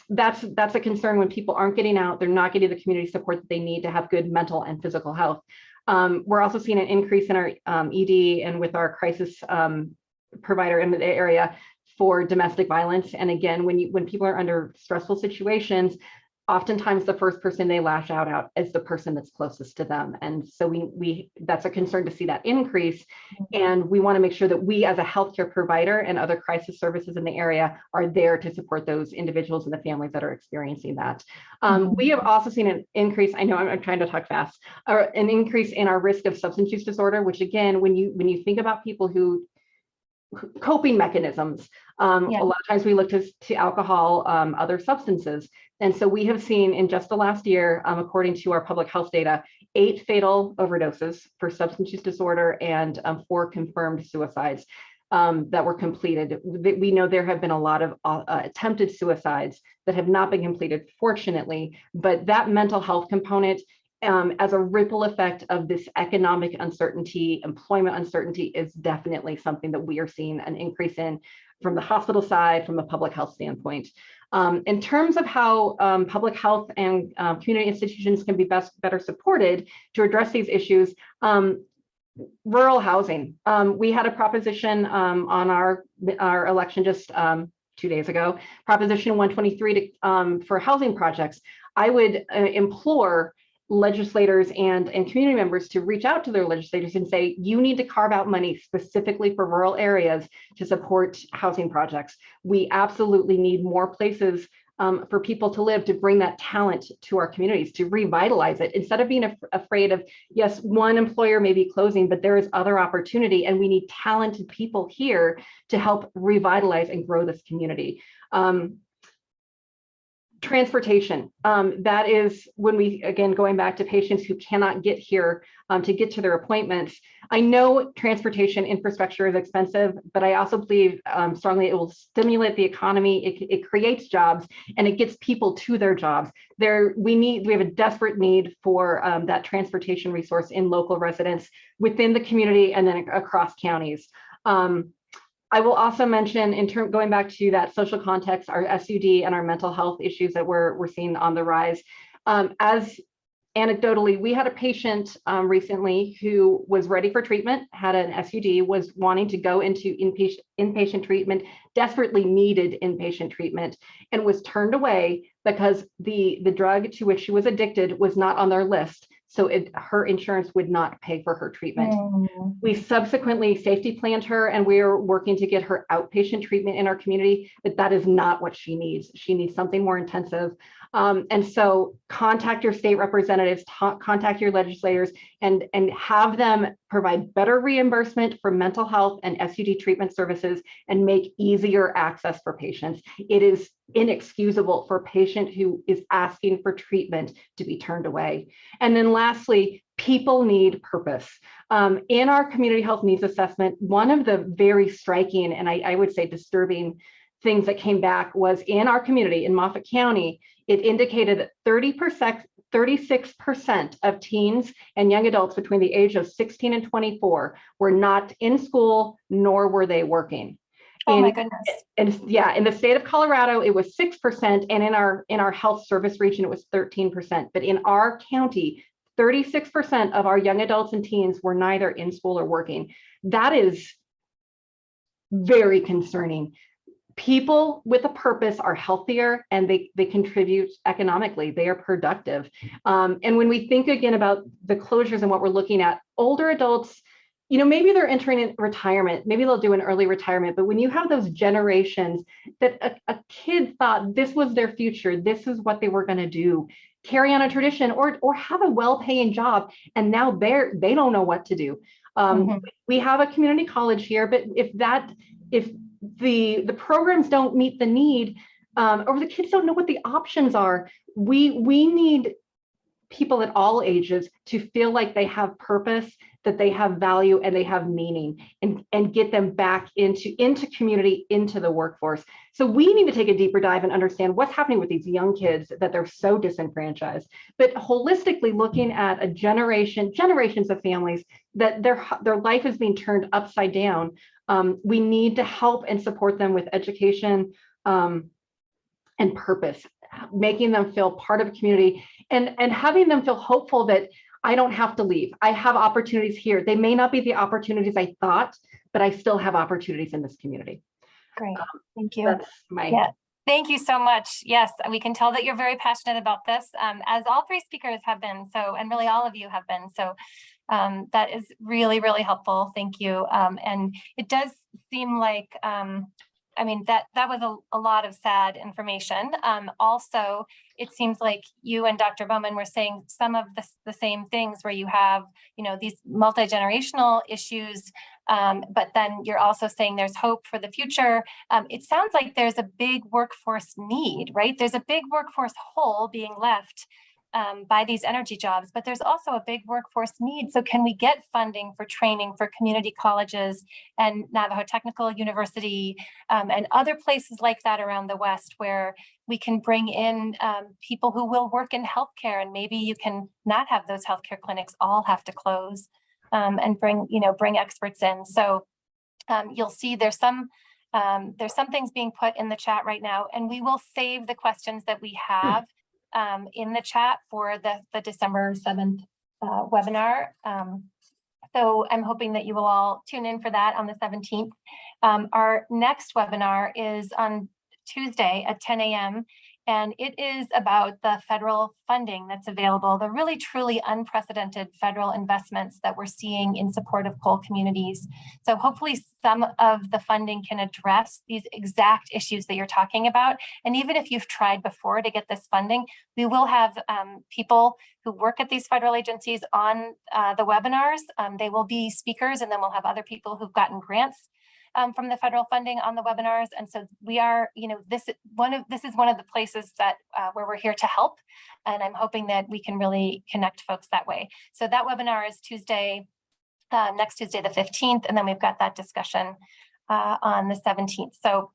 that's a concern when people aren't getting out, they're not getting the community support that they need to have good mental and physical health. We're also seeing an increase in our ED and with our crisis provider in the area for domestic violence. And again, when people are under stressful situations, oftentimes the first person they lash out is the person that's closest to them. And so that's a concern to see that increase. And we want to make sure that we as a healthcare provider and other crisis services in the area are there to support those individuals and the families that are experiencing that. We have also seen an increase, I know I'm trying to talk fast, an increase in our risk of substance use disorder, which again, when you think about people who coping mechanisms, a lot of times we look to alcohol, other substances. And so we have seen in just the last year, according to our public health data, 8 fatal overdoses for substance use disorder and 4 confirmed suicides that were completed. We know there have been a lot of attempted suicides that have not been completed, fortunately, but that mental health component as a ripple effect of this economic uncertainty, employment uncertainty is definitely something that we are seeing an increase in from the hospital side, from a public health standpoint. In terms of how public health and community institutions can be better supported to address these issues, rural housing. We had a proposition on our election just 2 days ago, Proposition 123 for housing projects. I would implore legislators and community members to reach out to their legislators and say, you need to carve out money specifically for rural areas to support housing projects. We absolutely need more places for people to live, to bring that talent to our communities, to revitalize it, instead of being afraid of, yes, one employer may be closing, but there is other opportunity, and we need talented people here to help revitalize and grow this community. Transportation, that is when we, again, going back to patients who cannot get here to get to their appointments. I know transportation infrastructure is expensive, but I also believe strongly it will stimulate the economy. It creates jobs and it gets people to their jobs. We have a desperate need for that transportation resource in local residents within the community and then across counties. I will also mention, going back to that social context, our SUD and our mental health issues that we're seeing on the rise. As Anecdotally, we had a patient recently who was ready for treatment, had an SUD, was wanting to go into inpatient treatment, desperately needed inpatient treatment, and was turned away because the drug to which she was addicted was not on their list. So her insurance would not pay for her treatment. We subsequently safety planned her, and we're working to get her outpatient treatment in our community, but that is not what she needs. She needs something more intensive. And so contact your state representatives, contact your legislators, and have them provide better reimbursement for mental health and SUD treatment services and make easier access for patients. It is inexcusable for a patient who is asking for treatment to be turned away. And then lastly, people need purpose. In our community health needs assessment, one of the very striking and I would say disturbing things that came back was in our community in Moffat County, it indicated that 36% of teens and young adults between the age of 16 and 24 were not in school, nor were they working. Oh my goodness. And yeah, in the state of Colorado, it was 6%, and in our health service region, it was 13%. But in our county, 36% of our young adults and teens were neither in school or working. That is very concerning. People with a purpose are healthier and they contribute economically. They are productive. And when we think again about the closures and what we're looking at, older adults, maybe they're entering in retirement, maybe they'll do an early retirement, but when you have those generations that a kid thought this was their future, this is what they were going to do, carry on a tradition or have a well-paying job, and now they don't know what to do. We have a community college here, but if the programs don't meet the need, or the kids don't know what the options are, we need people at all ages to feel like they have purpose, that they have value, and they have meaning, and get them back into community, into the workforce. So we need to take a deeper dive and understand what's happening with these young kids, that they're so disenfranchised, but holistically looking at generations of families that their life is being turned upside down. We need to help and support them with education and purpose, making them feel part of a community, and having them feel hopeful that I don't have to leave. I have opportunities here. They may not be the opportunities I thought, but I still have opportunities in this community. Great. Thank you. That's my Yeah. Thank you so much. Yes, we can tell that you're very passionate about this, as all three speakers have been. So, and really all of you have been. So that is really, really helpful. Thank you. And it does seem like, that was a lot of sad information. Also, it seems like you and Dr. Bowman were saying some of the same things, where you have, these multi-generational issues, but then you're also saying there's hope for the future. It sounds like there's a big workforce need, right? There's a big workforce hole being left by these energy jobs, but there's also a big workforce need. So can we get funding for training for community colleges and Navajo Technical University and other places like that around the West, where we can bring in people who will work in healthcare, and maybe you can not have those healthcare clinics all have to close, and bring experts in. So you'll see there's some things being put in the chat right now, and we will save the questions that we have in the chat for the December 7th webinar. So I'm hoping that you will all tune in for that on the 17th. Our next webinar is on Tuesday at 10 a.m. and it is about the federal funding that's available, the really truly unprecedented federal investments that we're seeing in support of coal communities. So hopefully some of the funding can address these exact issues that you're talking about. And even if you've tried before to get this funding, we will have people who work at these federal agencies on the webinars. They will be speakers, and then we'll have other people who've gotten grants from the federal funding on the webinars. And so we are, this is one of the places that where we're here to help. And I'm hoping that we can really connect folks that way. So that webinar is Tuesday, next Tuesday, the 15th. And then we've got that discussion on the 17th. So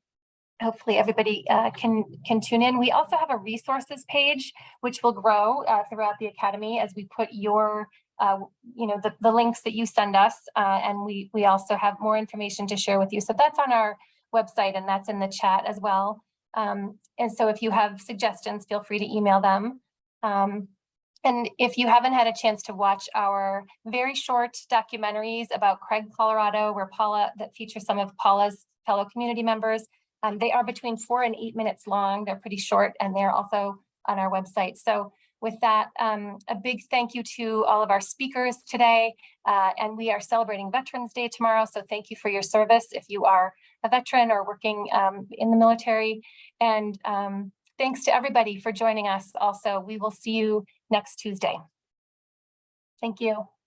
hopefully everybody can tune in. We also have a resources page, which will grow throughout the Academy as we put your the links that you send us, and we also have more information to share with you. So that's on our website, and that's in the chat as well. And so if you have suggestions, feel free to email them. And if you haven't had a chance to watch our very short documentaries about Craig, Colorado, that feature some of Paula's fellow community members, they are between 4 and 8 minutes long. They're pretty short, and they're also on our website. So with that, a big thank you to all of our speakers today. And we are celebrating Veterans Day tomorrow. So thank you for your service if you are a veteran or working in the military. And thanks to everybody for joining us also. We will see you next Tuesday. Thank you.